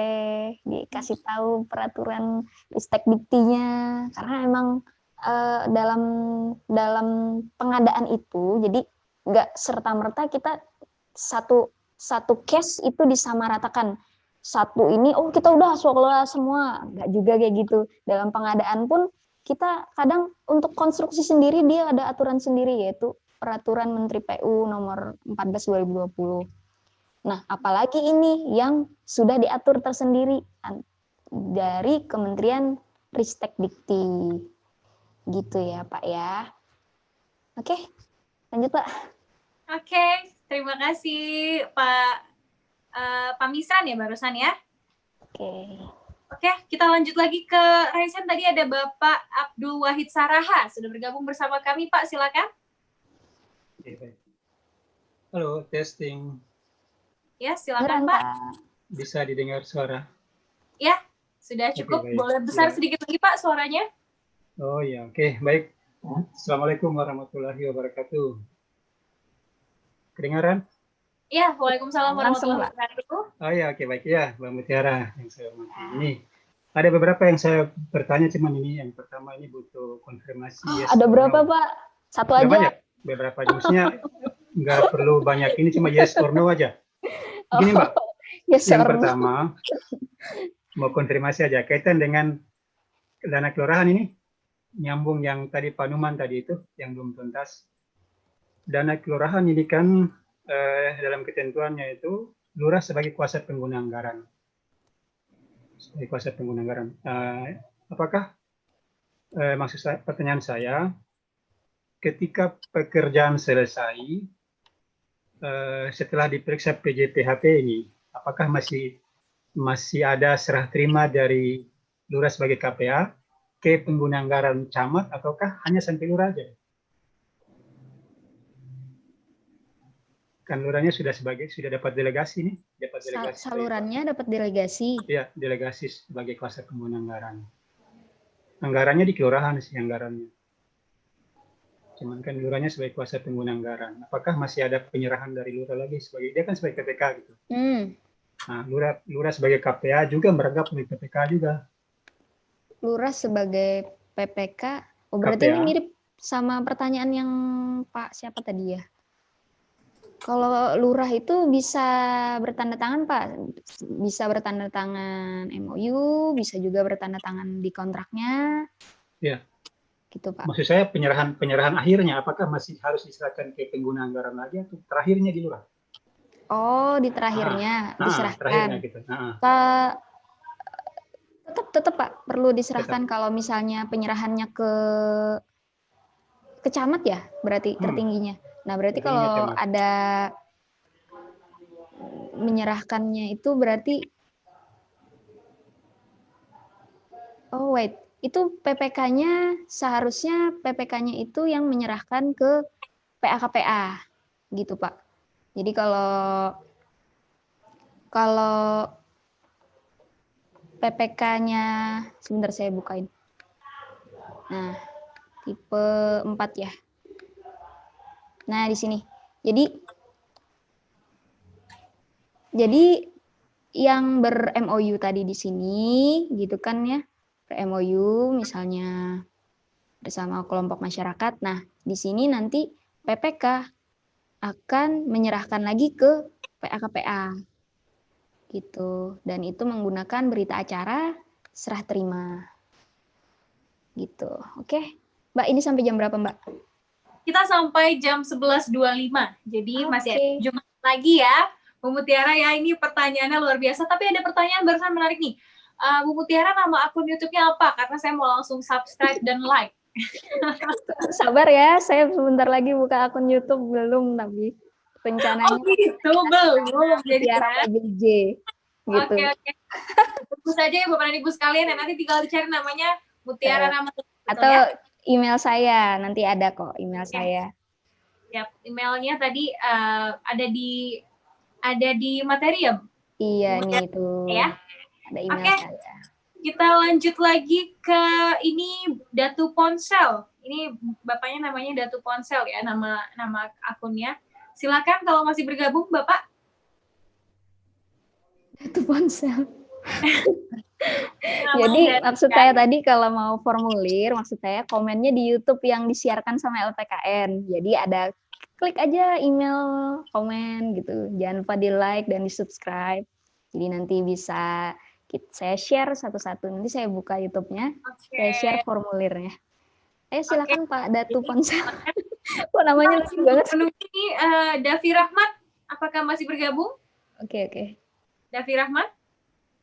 dikasih tahu peraturan Ristekdiktinya. Karena emang dalam pengadaan itu, jadi nggak serta-merta kita satu case itu disamaratakan. Satu ini, oh kita udah swakelola semua. Nggak juga kayak gitu. Dalam pengadaan pun kita kadang untuk konstruksi sendiri dia ada aturan sendiri, yaitu Peraturan Menteri PU nomor 14 2020. Nah, apalagi ini yang sudah diatur tersendiri dari Kementerian Ristekdikti. Gitu ya, Pak ya. Oke, lanjut, Pak. Oke, terima kasih Pak Misran ya barusan ya. Oke, kita lanjut lagi ke Raisen. Tadi ada Bapak Abdul Wahid Saraha sudah bergabung bersama kami, Pak. Silakan. Halo, testing. Ya, silakan Pak. Bisa didengar suara? Ya, sudah cukup. Oke, boleh besar sedikit lagi Pak suaranya. Oh ya, oke, baik. Assalamualaikum warahmatullahi wabarakatuh. Kedengaran? Ya, waalaikumsalam warahmatullahi wabarakatuh. Oh ya, oke, baik ya, Mbak Mutiara yang saya hormati. Ini ada beberapa yang saya bertanya, cuman ini yang pertama ini butuh konfirmasi. Ada berapa, Pak? Satu aja. Banyak. Beberapa jenisnya nggak perlu banyak, ini cuma yes or no aja. Gini Mbak, yang pertama mau konfirmasi aja kaitan dengan dana kelurahan ini, nyambung yang tadi Pak Numan tadi itu yang belum tuntas. Dana kelurahan ini kan dalam ketentuannya itu lurah sebagai kuasa pengguna anggaran. Sebagai kuasa pengguna anggaran. Apakah maksud saya, pertanyaan saya, ketika pekerjaan selesai, setelah diperiksa PJPHP ini, apakah masih ada serah terima dari lurah sebagai KPA ke pengguna anggaran camat, ataukah hanya sampai lurah aja? Kan lurahnya sudah dapat delegasi nih, salurannya dapat delegasi. Iya, delegasi sebagai kuasa pengguna anggaran. Anggarannya di kelurahan sih anggarannya. Cuman kan lurahnya sebagai kuasa pengguna anggaran. Apakah masih ada penyerahan dari lurah lagi sebagai dia kan sebagai PPK gitu. Nah, lurah sebagai KPA juga meranggap sebagai PPK juga. Lurah sebagai PPK. Oh, berarti KPA. Ini mirip sama pertanyaan yang Pak siapa tadi ya? Kalau lurah itu bisa bertanda tangan, Pak. Bisa bertanda tangan MOU, bisa juga bertanda tangan di kontraknya. Iya. Gitu, Pak. Maksud saya penyerahan akhirnya apakah masih harus diserahkan ke pengguna anggaran lagi atau terakhirnya di lurah? Oh, di terakhirnya diserahkan. Terakhirnya gitu. Tetap Pak perlu diserahkan kalau misalnya penyerahannya ke camat ya, berarti tertingginya. Nah, berarti kalau ada menyerahkannya itu berarti itu PPK-nya seharusnya PPK-nya itu yang menyerahkan ke PA-KPA gitu, Pak. Jadi kalau PPK-nya sebentar saya bukain. Nah, tipe 4 ya. Nah, di sini. Jadi Jadi yang ber-MOU tadi di sini, gitu kan ya, ber-MOU misalnya bersama kelompok masyarakat. Nah, di sini nanti PPK akan menyerahkan lagi ke PA-KPA, gitu. Dan itu menggunakan berita acara serah terima, gitu. Oke, Mbak, ini sampai jam berapa, Mbak? Kita sampai jam 11.25, jadi masih ada 7 menit lagi ya. Bu Mutiara ya, ini pertanyaannya luar biasa, tapi ada pertanyaan barusan menarik nih. Bu Mutiara, nama akun YouTube-nya apa? Karena saya mau langsung subscribe dan like. Sabar ya, saya sebentar lagi buka akun YouTube, belum tapi rencananya. Oh gitu, belum. Jadi Mutiara PJJ. Gitu. Oke. Tunggu saja ya Bapak dan Ibu sekalian, dan nanti tinggal dicari namanya Mutiara Ramadhani. Atau ya? Email saya, nanti ada kok email saya. Ya, emailnya tadi ada di materi ya? Iya, nih itu. Ya. Ada email saya. Kita lanjut lagi ke ini Datu Ponsel. Ini bapaknya namanya Datu Ponsel ya, nama akunnya. Silakan kalau masih bergabung Bapak. Datu Ponsel. Jadi maksud saya tadi kalau mau formulir, maksud saya komennya di YouTube yang disiarkan sama LPKN. Jadi ada klik aja email komen gitu. Jangan lupa di like dan di subscribe. Jadi nanti bisa saya share satu-satu. Nanti saya buka YouTube-nya, saya share formulirnya. Silakan Pak Datu Ponsel. Kok namanya lucu banget. Ini Davi Rahmat, apakah masih bergabung? Oke. Davi Rahmat,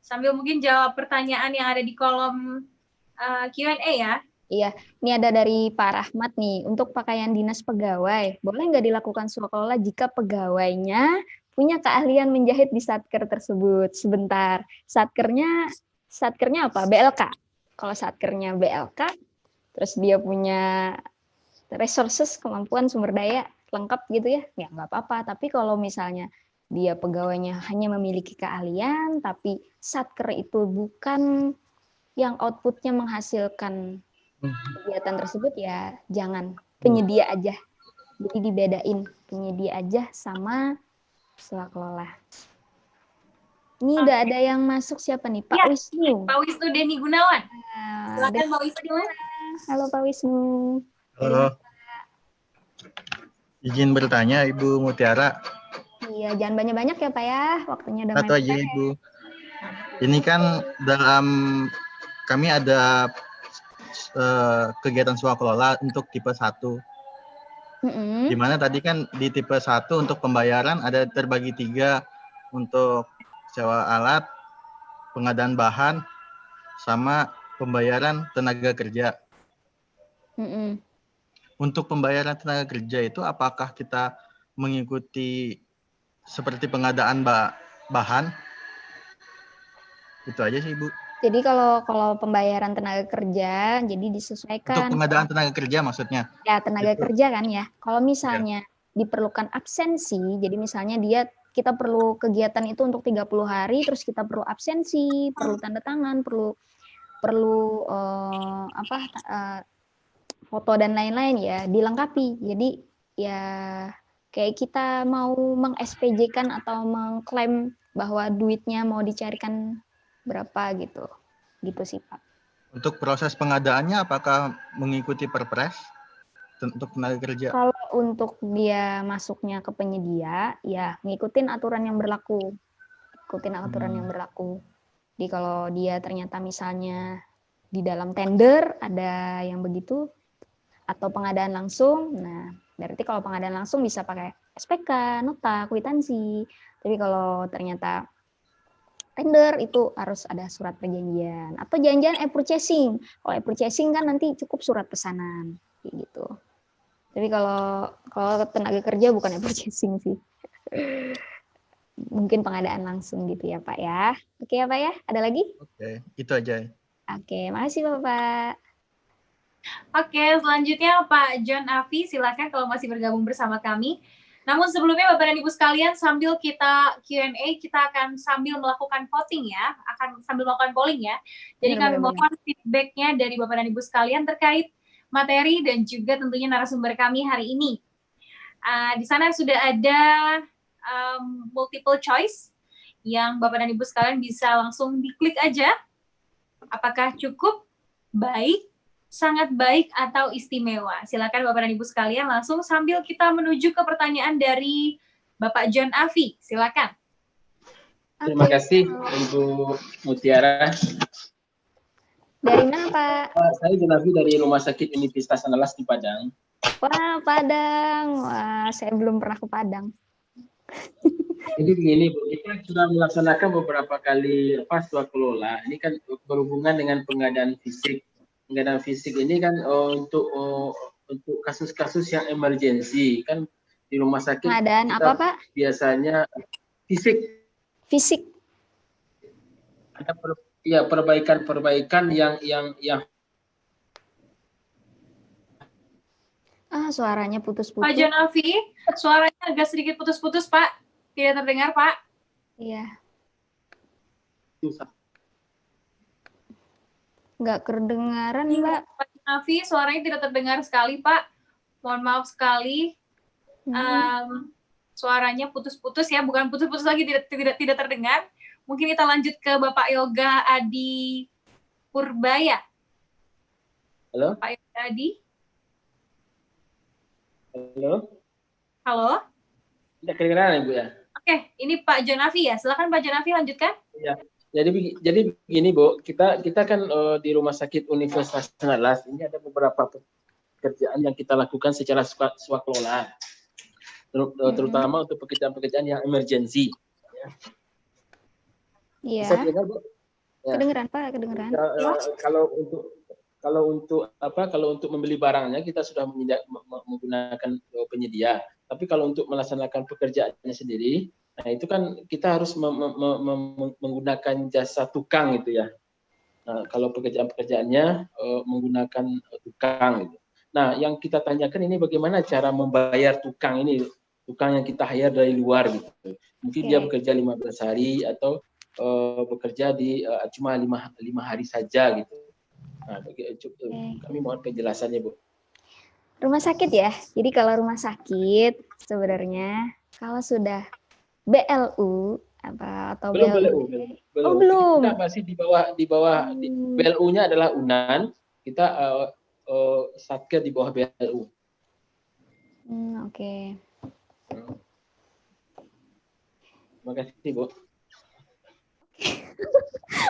sambil mungkin jawab pertanyaan yang ada di kolom Q&A ya. Iya, ini ada dari Pak Rahmat nih. Untuk pakaian dinas pegawai, boleh nggak dilakukan swakelola jika pegawainya punya keahlian menjahit di satker tersebut? Sebentar, satkernya apa? BLK. Kalau satkernya BLK, terus dia punya resources, kemampuan, sumber daya lengkap gitu ya nggak apa-apa. Tapi kalau misalnya dia pegawainya hanya memiliki keahlian, tapi satker itu bukan yang outputnya menghasilkan kegiatan tersebut, ya jangan, penyedia aja. Jadi dibedain, penyedia aja sama swakelola. Ini udah ada yang masuk, siapa nih? Pak Wisnu. Pak Wisnu Denny Gunawan. Silakan Pak Wisnu. Halo Pak Wisnu. Halo. Izin bertanya Ibu Mutiara. Iya, jangan banyak-banyak ya Pak ya, waktunya udah Satu aja Ibu. Ini kan dalam kami ada kegiatan swakelola untuk tipe 1. Di mana tadi kan di tipe 1 untuk pembayaran ada terbagi 3 untuk sewa alat, pengadaan bahan, sama pembayaran tenaga kerja. Untuk pembayaran tenaga kerja itu apakah kita mengikuti seperti pengadaan bahan? Itu aja sih Ibu. Jadi kalau pembayaran tenaga kerja, jadi disesuaikan. Untuk pengadaan tenaga kerja maksudnya? Ya, tenaga kerja kan ya. Kalau misalnya diperlukan absensi, jadi misalnya kita perlu kegiatan itu untuk 30 hari, terus kita perlu absensi, perlu tanda tangan, perlu foto dan lain-lain ya, dilengkapi. Jadi ya kayak kita mau meng-SPJ-kan atau mengklaim bahwa duitnya mau dicarikan berapa gitu sih Pak. Untuk proses pengadaannya apakah mengikuti perpres untuk tenaga kerja? Kalau untuk dia masuknya ke penyedia, ya ngikutin aturan yang berlaku. Jadi kalau dia ternyata misalnya di dalam tender ada yang begitu, atau pengadaan langsung, nah berarti kalau pengadaan langsung bisa pakai SPK, nota, kwitansi. Tapi kalau ternyata tender itu harus ada surat perjanjian atau janjian e-purchasing. Kalau e-purchasing kan nanti cukup surat pesanan gitu. Tapi kalau tenaga kerja bukan e-purchasing sih. Mungkin pengadaan langsung gitu ya Pak ya. Oke ya Pak ya, ada lagi? Oke, itu aja. Oke, makasih Bapak. Oke, selanjutnya Pak John Afi, silakan kalau masih bergabung bersama kami. Namun sebelumnya Bapak dan Ibu sekalian, sambil kita Q&A, kita akan sambil melakukan voting ya, akan sambil melakukan polling ya. Jadi kami mohon feedback-nya dari Bapak dan Ibu sekalian terkait materi dan juga tentunya narasumber kami hari ini. Di sana sudah ada multiple choice. yang Bapak dan Ibu sekalian bisa langsung diklik aja. Apakah cukup, baik, sangat baik, atau istimewa? Silakan Bapak dan Ibu sekalian langsung sambil kita menuju ke pertanyaan dari Bapak John Afi. Silakan. Terima kasih Ibu Mutiara. Dari mana Pak? Saya John Afi dari Rumah Sakit Universitas Andalas di Padang. Wah, Padang. Wah, saya belum pernah ke Padang. Jadi begini Bu, kita sudah melaksanakan beberapa kali swakelola. Ini kan berhubungan dengan pengadaan fisik. Pengadaan fisik ini kan untuk kasus-kasus yang emergensi. Kan di rumah sakit pengadaan apa Pak? Biasanya fisik. Fisik. Ada perbaikan-perbaikan yang Suaranya putus-putus. Pak John Afi, suaranya agak sedikit putus-putus, Pak. Tidak terdengar, Pak. Iya. Nggak kedengaran, Mbak. Pak John Afi, suaranya tidak terdengar sekali, Pak. Mohon maaf sekali. Suaranya putus-putus ya, bukan putus-putus lagi, tidak terdengar. Mungkin kita lanjut ke Bapak Yoga Adi Purbaya. Halo? Pak Yoga Adi. Halo? Halo? Tidak kedengaran ya, Bu ya? Oke, ini Pak John Afi ya. Silakan Pak John Afi lanjutkan. Ya. Jadi begini, Bu, kita kan di Rumah Sakit Universitas Andalas ini ada beberapa pekerjaan yang kita lakukan secara swakelola. Terutama untuk pekerjaan-pekerjaan yang emergensi. Iya. Bisa dengar, Bu? Ya. Kedengeran, Pak, kedengeran. Kalau untuk membeli barangnya kita sudah menggunakan penyedia. Tapi kalau untuk melaksanakan pekerjaannya sendiri, nah itu kan kita harus menggunakan jasa tukang gitu ya. Nah, kalau pekerjaannya menggunakan tukang gitu. Nah, yang kita tanyakan ini bagaimana cara membayar tukang ini, tukang yang kita hire dari luar gitu. Mungkin dia bekerja 15 hari atau bekerja di cuma 5 hari saja gitu. Nah, kami mohon penjelasannya, Bu. Rumah sakit ya. Jadi kalau rumah sakit sebenarnya kalau sudah BLU atau belum. Oh, belum. Kita masih di bawah BLU-nya adalah UNAN. Kita Satker di bawah BLU. Oke. Terima kasih, Bu.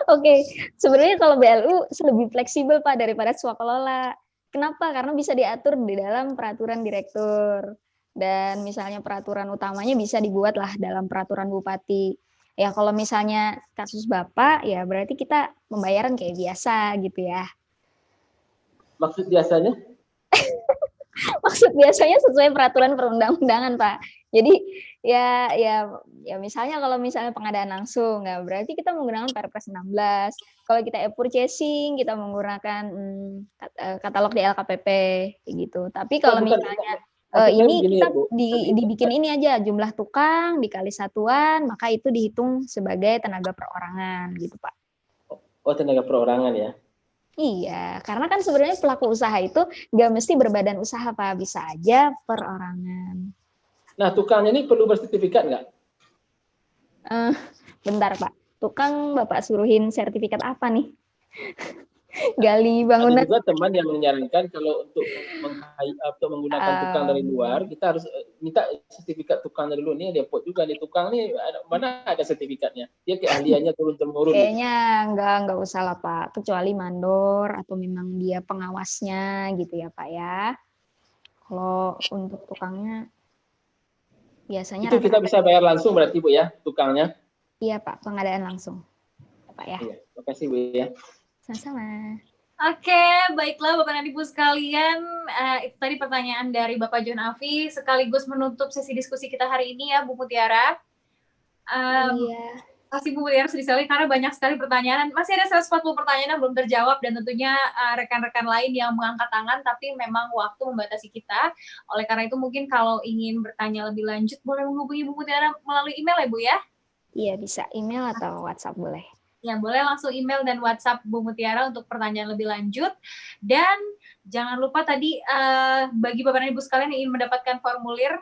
Oke, sebenarnya kalau BLU lebih fleksibel Pak daripada swakelola. Kenapa? Karena bisa diatur di dalam peraturan direktur. Dan misalnya peraturan utamanya bisa dibuatlah dalam peraturan bupati. Ya kalau misalnya kasus Bapak, ya berarti kita pembayaran kayak biasa gitu ya. Maksud biasanya? Maksud biasanya sesuai peraturan perundang-undangan, Pak. Jadi ya misalnya kalau misalnya pengadaan langsung, ya berarti kita menggunakan Perpres 16. Kalau kita e-purchasing, kita menggunakan katalog di LKPP gitu. Tapi kalau misalnya ini kita dibikin ini aja, jumlah tukang dikali satuan, maka itu dihitung sebagai tenaga perorangan gitu, Pak. Oh, tenaga perorangan ya. Iya, karena kan sebenarnya pelaku usaha itu nggak mesti berbadan usaha, Pak. Bisa aja perorangan. Nah, tukangnya ini perlu bersertifikat nggak? Bentar, Pak. Tukang Bapak suruhin sertifikat apa nih? Gali bangunan. Ada juga teman yang menyarankan kalau untuk menggunakan tukang dari luar, kita harus minta sertifikat tukang dari luar. Ini ada pot juga nih tukang nih, mana ada sertifikatnya? Dia keahliannya turun-temurun. Kayaknya nggak usah lah Pak, kecuali mandor atau memang dia pengawasnya gitu ya Pak ya. Kalau untuk tukangnya biasanya itu kita bisa bayar langsung berarti Bu ya, tukangnya? Iya Pak, pengadaan langsung Pak ya. Iya, terima kasih Bu ya. Sama-sama. Oke, baiklah Bapak dan Ibu sekalian, itu tadi pertanyaan dari Bapak John Afi, sekaligus menutup sesi diskusi kita hari ini ya Bu Mutiara. Pasti Bu Mutiara sedih sekali karena banyak sekali pertanyaan, masih ada 140 pertanyaan yang belum terjawab dan tentunya rekan-rekan lain yang mengangkat tangan, tapi memang waktu membatasi kita. Oleh karena itu mungkin kalau ingin bertanya lebih lanjut, boleh menghubungi Bu Mutiara melalui email ya Bu ya? Iya bisa, email atau WhatsApp boleh. Ya, boleh langsung email dan WhatsApp Bu Mutiara untuk pertanyaan lebih lanjut. Dan jangan lupa tadi bagi Bapak dan Ibu sekalian yang ingin mendapatkan formulir,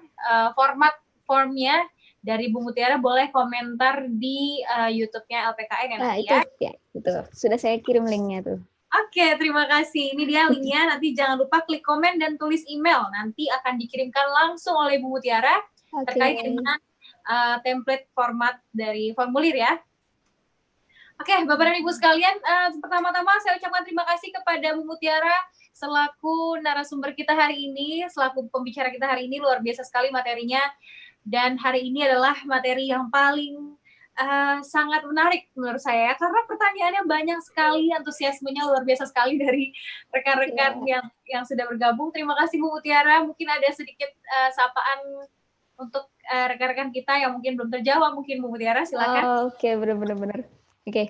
format formnya dari Bu Mutiara boleh komentar di YouTube-nya LPKN ya nanti ya. Ya, betul. Sudah saya kirim linknya tuh. Oke, terima kasih. Ini dia linknya. Nanti jangan lupa klik komen dan tulis email. Nanti akan dikirimkan langsung oleh Bu Mutiara terkait dengan template format dari formulir ya. Oke, Bapak dan Ibu sekalian, pertama-tama saya ucapkan terima kasih kepada Bu Mutiara selaku narasumber kita hari ini, selaku pembicara kita hari ini. Luar biasa sekali materinya. Dan hari ini adalah materi yang paling sangat menarik menurut saya karena pertanyaannya banyak sekali, antusiasmenya luar biasa sekali dari rekan-rekan yang sudah bergabung. Terima kasih Bu Mutiara. Mungkin ada sedikit sapaan untuk rekan-rekan kita yang mungkin belum terjawab. Mungkin Bu Mutiara silakan. Oke, benar-benar. Oke.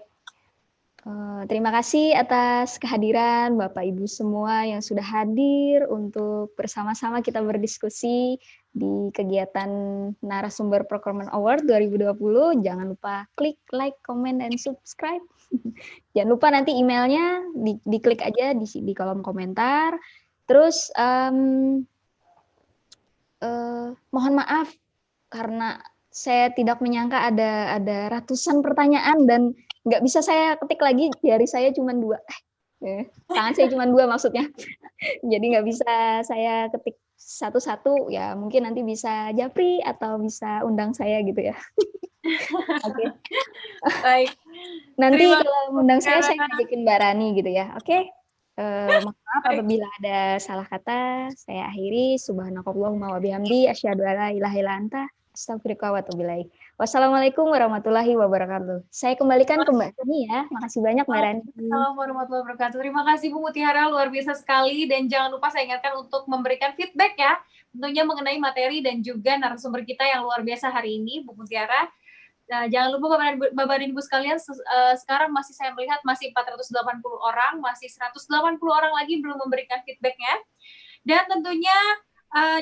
Terima kasih atas kehadiran Bapak Ibu semua yang sudah hadir untuk bersama-sama kita berdiskusi di kegiatan Narasumber Procurement Award 2020. Jangan lupa klik like, comment, dan subscribe. Jangan lupa nanti emailnya diklik aja di kolom komentar. Terus mohon maaf karena saya tidak menyangka ada ratusan pertanyaan dan nggak bisa saya ketik lagi, jari saya cuma 2. Tangan saya cuma 2 maksudnya. Jadi nggak bisa saya ketik satu-satu, ya mungkin nanti bisa Japri atau bisa undang saya gitu ya. Oke. Baik. Nanti kalau undang saya ngajakin Mbak Rani gitu ya. Oke. Mohon maaf apabila ada salah kata. Saya akhiri. Subhanakallahumma wa bihamdi asyhadu alla ilaha illa anta astagfirullah wa atubu ilaik. Wassalamualaikum warahmatullahi wabarakatuh. Saya kembalikan ke Mbak Rani ya. Makasih banyak Mbak Rani. Assalamualaikum warahmatullahi wabarakatuh. Terima kasih Bu Mutiara, luar biasa sekali. Dan jangan lupa saya ingatkan untuk memberikan feedback ya. Tentunya mengenai materi dan juga narasumber kita yang luar biasa hari ini, Bu Mutiara. Nah, jangan lupa Bapak dan Ibu sekalian, sekarang masih saya melihat masih 480 orang, masih 180 orang lagi belum memberikan feedbacknya. Dan tentunya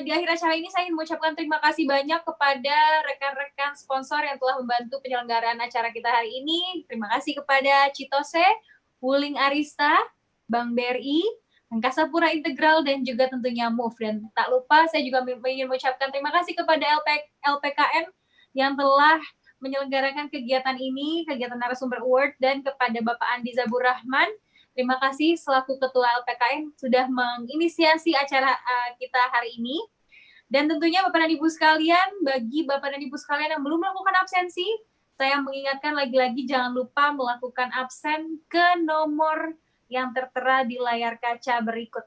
di akhir acara ini saya ingin mengucapkan terima kasih banyak kepada rekan-rekan sponsor yang telah membantu penyelenggaraan acara kita hari ini. Terima kasih kepada Citose, Wuling Arista, Bank BRI, Angkasa Pura Integral, dan juga tentunya MOVE. Dan tak lupa saya juga ingin mengucapkan terima kasih kepada LPKN yang telah menyelenggarakan kegiatan ini, kegiatan Narasumber Award, dan kepada Bapak Andi Zabur Rahman. Terima kasih selaku Ketua LPKN sudah menginisiasi acara kita hari ini. Dan tentunya Bapak dan Ibu sekalian, bagi Bapak dan Ibu sekalian yang belum melakukan absensi, saya mengingatkan lagi-lagi jangan lupa melakukan absen ke nomor yang tertera di layar kaca berikut.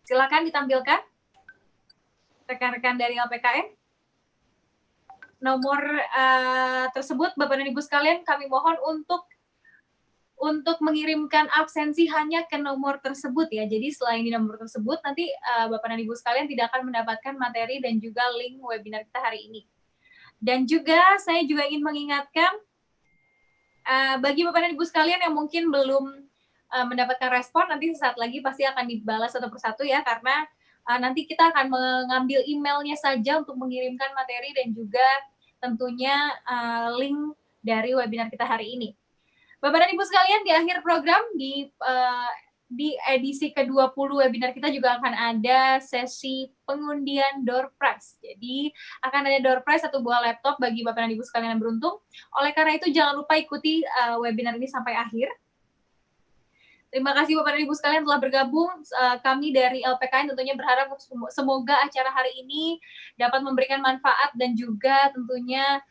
Silakan ditampilkan rekan-rekan dari LPKN. Nomor tersebut Bapak dan Ibu sekalian kami mohon untuk mengirimkan absensi hanya ke nomor tersebut ya. Jadi selain di nomor tersebut nanti Bapak dan Ibu sekalian tidak akan mendapatkan materi dan juga link webinar kita hari ini. Dan juga saya juga ingin mengingatkan bagi Bapak dan Ibu sekalian yang mungkin belum mendapatkan respon, nanti sesaat lagi pasti akan dibalas satu persatu ya, karena nanti kita akan mengambil emailnya saja untuk mengirimkan materi dan juga tentunya link dari webinar kita hari ini. Bapak dan Ibu sekalian, di akhir program di edisi ke-20 webinar kita juga akan ada sesi pengundian door prize. Jadi akan ada door prize 1 buah laptop bagi Bapak dan Ibu sekalian yang beruntung. Oleh karena itu jangan lupa ikuti webinar ini sampai akhir. Terima kasih Bapak dan Ibu sekalian telah bergabung. Kami dari LPKN tentunya berharap semoga acara hari ini dapat memberikan manfaat dan juga tentunya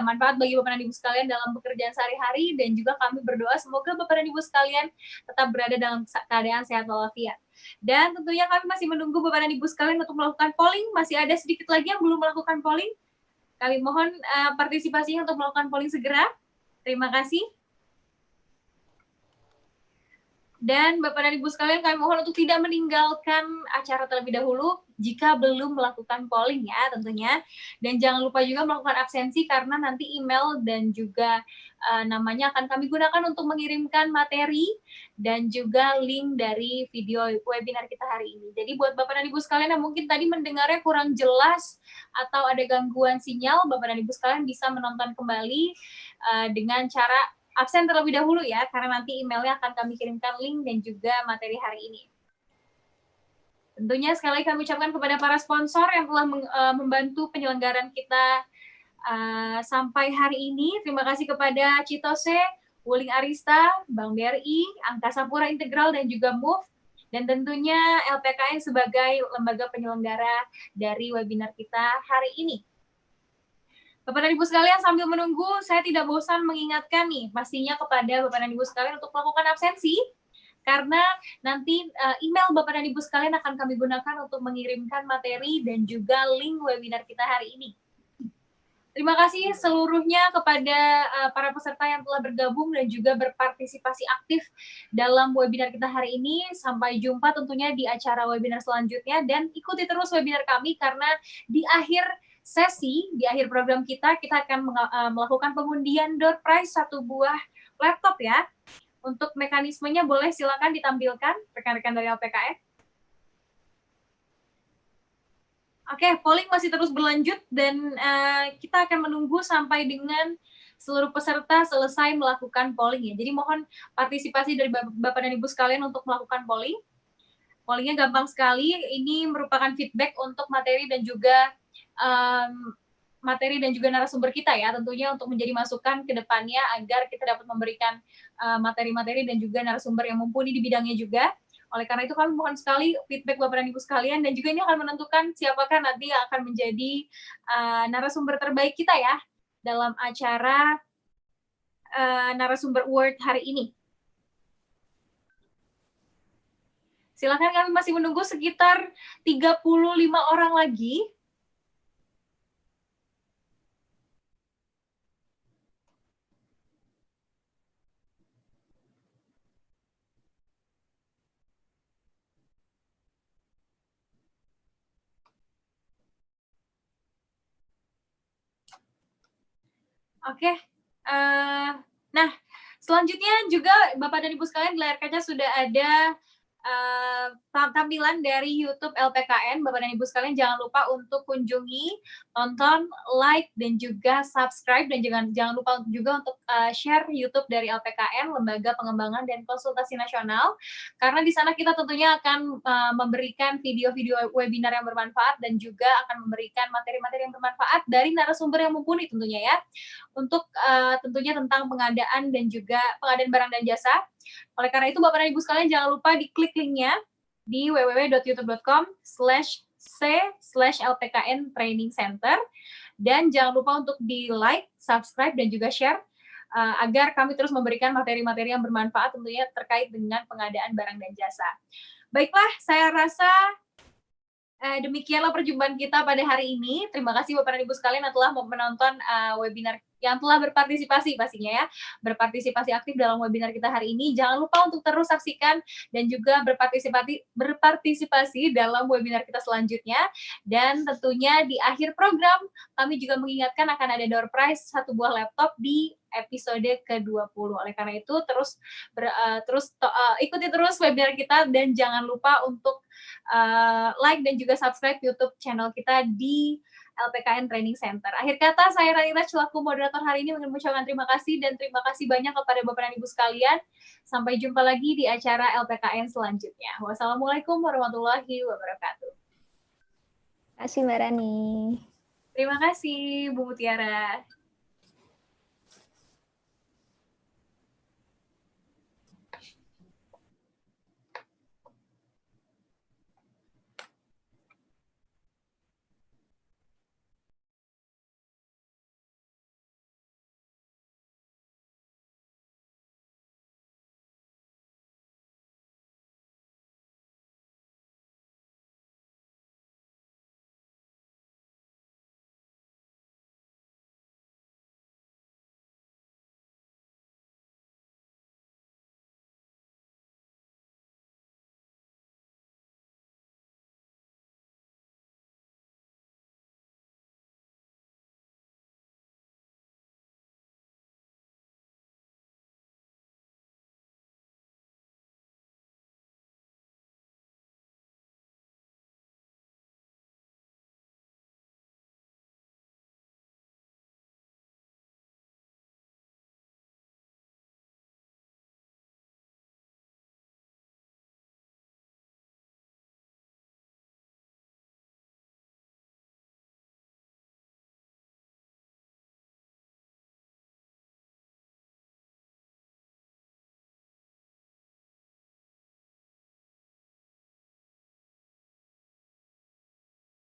manfaat bagi Bapak dan Ibu sekalian dalam pekerjaan sehari-hari, dan juga kami berdoa semoga Bapak dan Ibu sekalian tetap berada dalam keadaan sehat walafiat. Dan tentunya kami masih menunggu Bapak dan Ibu sekalian untuk melakukan polling. Masih ada sedikit lagi yang belum melakukan polling. Kami mohon partisipasinya untuk melakukan polling segera. Terima kasih. Dan Bapak dan Ibu sekalian, kami mohon untuk tidak meninggalkan acara terlebih dahulu jika belum melakukan polling ya tentunya. Dan jangan lupa juga melakukan absensi karena nanti email dan juga namanya akan kami gunakan untuk mengirimkan materi dan juga link dari video webinar kita hari ini. Jadi buat Bapak dan Ibu sekalian yang mungkin tadi mendengarnya kurang jelas atau ada gangguan sinyal, Bapak dan Ibu sekalian bisa menonton kembali dengan cara absen terlebih dahulu ya, karena nanti emailnya akan kami kirimkan link dan juga materi hari ini. Tentunya sekali lagi kami ucapkan kepada para sponsor yang telah membantu penyelenggaraan kita sampai hari ini. Terima kasih kepada Citose, Wuling Arista, Bank BRI, Angkasa Pura Integral, dan juga MOVE. Dan tentunya LPKN sebagai lembaga penyelenggara dari webinar kita hari ini. Bapak dan Ibu sekalian, sambil menunggu, saya tidak bosan mengingatkan nih, pastinya kepada Bapak dan Ibu sekalian untuk melakukan absensi, karena nanti email Bapak dan Ibu sekalian akan kami gunakan untuk mengirimkan materi dan juga link webinar kita hari ini. Terima kasih seluruhnya kepada para peserta yang telah bergabung dan juga berpartisipasi aktif dalam webinar kita hari ini. Sampai jumpa tentunya di acara webinar selanjutnya, dan ikuti terus webinar kami karena di akhir sesi, di akhir program kita akan melakukan pengundian door prize 1 buah laptop ya. Untuk mekanismenya boleh silakan ditampilkan rekan-rekan dari LPKN. Oke, polling masih terus berlanjut dan kita akan menunggu sampai dengan seluruh peserta selesai melakukan polling ya. Jadi mohon partisipasi dari Bapak dan Ibu sekalian untuk melakukan polling. Pollingnya gampang sekali, ini merupakan feedback untuk materi dan juga narasumber kita ya, tentunya untuk menjadi masukan ke depannya agar kita dapat memberikan materi-materi dan juga narasumber yang mumpuni di bidangnya juga. Oleh karena itu kami mohon sekali feedback Bapak dan Ibu sekalian, dan juga ini akan menentukan siapakah nanti yang akan menjadi narasumber terbaik kita ya dalam acara narasumber award hari ini. Silakan, kami masih menunggu sekitar 35 orang lagi. Oke, nah selanjutnya juga Bapak dan Ibu sekalian di layar kaca sudah ada tampilan dari YouTube LPKN. Bapak dan Ibu sekalian jangan lupa untuk kunjungi, tonton, like, dan juga subscribe, dan jangan lupa juga untuk share YouTube dari LPKN, Lembaga Pengembangan dan Konsultasi Nasional, karena di sana kita tentunya akan memberikan video-video webinar yang bermanfaat dan juga akan memberikan materi-materi yang bermanfaat dari narasumber yang mumpuni tentunya ya, untuk tentunya tentang pengadaan dan juga pengadaan barang dan jasa. Oleh karena itu, Bapak dan Ibu sekalian jangan lupa diklik linknya di www.youtube.com/c/LPKN Training Center, dan jangan lupa untuk di like, subscribe, dan juga share agar kami terus memberikan materi-materi yang bermanfaat tentunya terkait dengan pengadaan barang dan jasa. Baiklah, saya rasa demikianlah perjumpaan kita pada hari ini. Terima kasih Bapak dan Ibu sekalian yang telah menonton webinar, yang telah berpartisipasi pastinya ya, berpartisipasi aktif dalam webinar kita hari ini. Jangan lupa untuk terus saksikan dan juga berpartisipasi dalam webinar kita selanjutnya. Dan tentunya di akhir program kami juga mengingatkan akan ada door prize 1 buah laptop di episode ke-20. Oleh karena itu ikuti terus webinar kita, dan jangan lupa untuk like dan juga subscribe YouTube channel kita di LPKN Training Center. Akhir kata, saya Ranita selaku moderator hari ini mengucapkan terima kasih, dan terima kasih banyak kepada Bapak dan Ibu sekalian. Sampai jumpa lagi di acara LPKN selanjutnya. Wassalamualaikum warahmatullahi wabarakatuh. Terima kasih Mbak Rani. Terima kasih Bu Mutiara.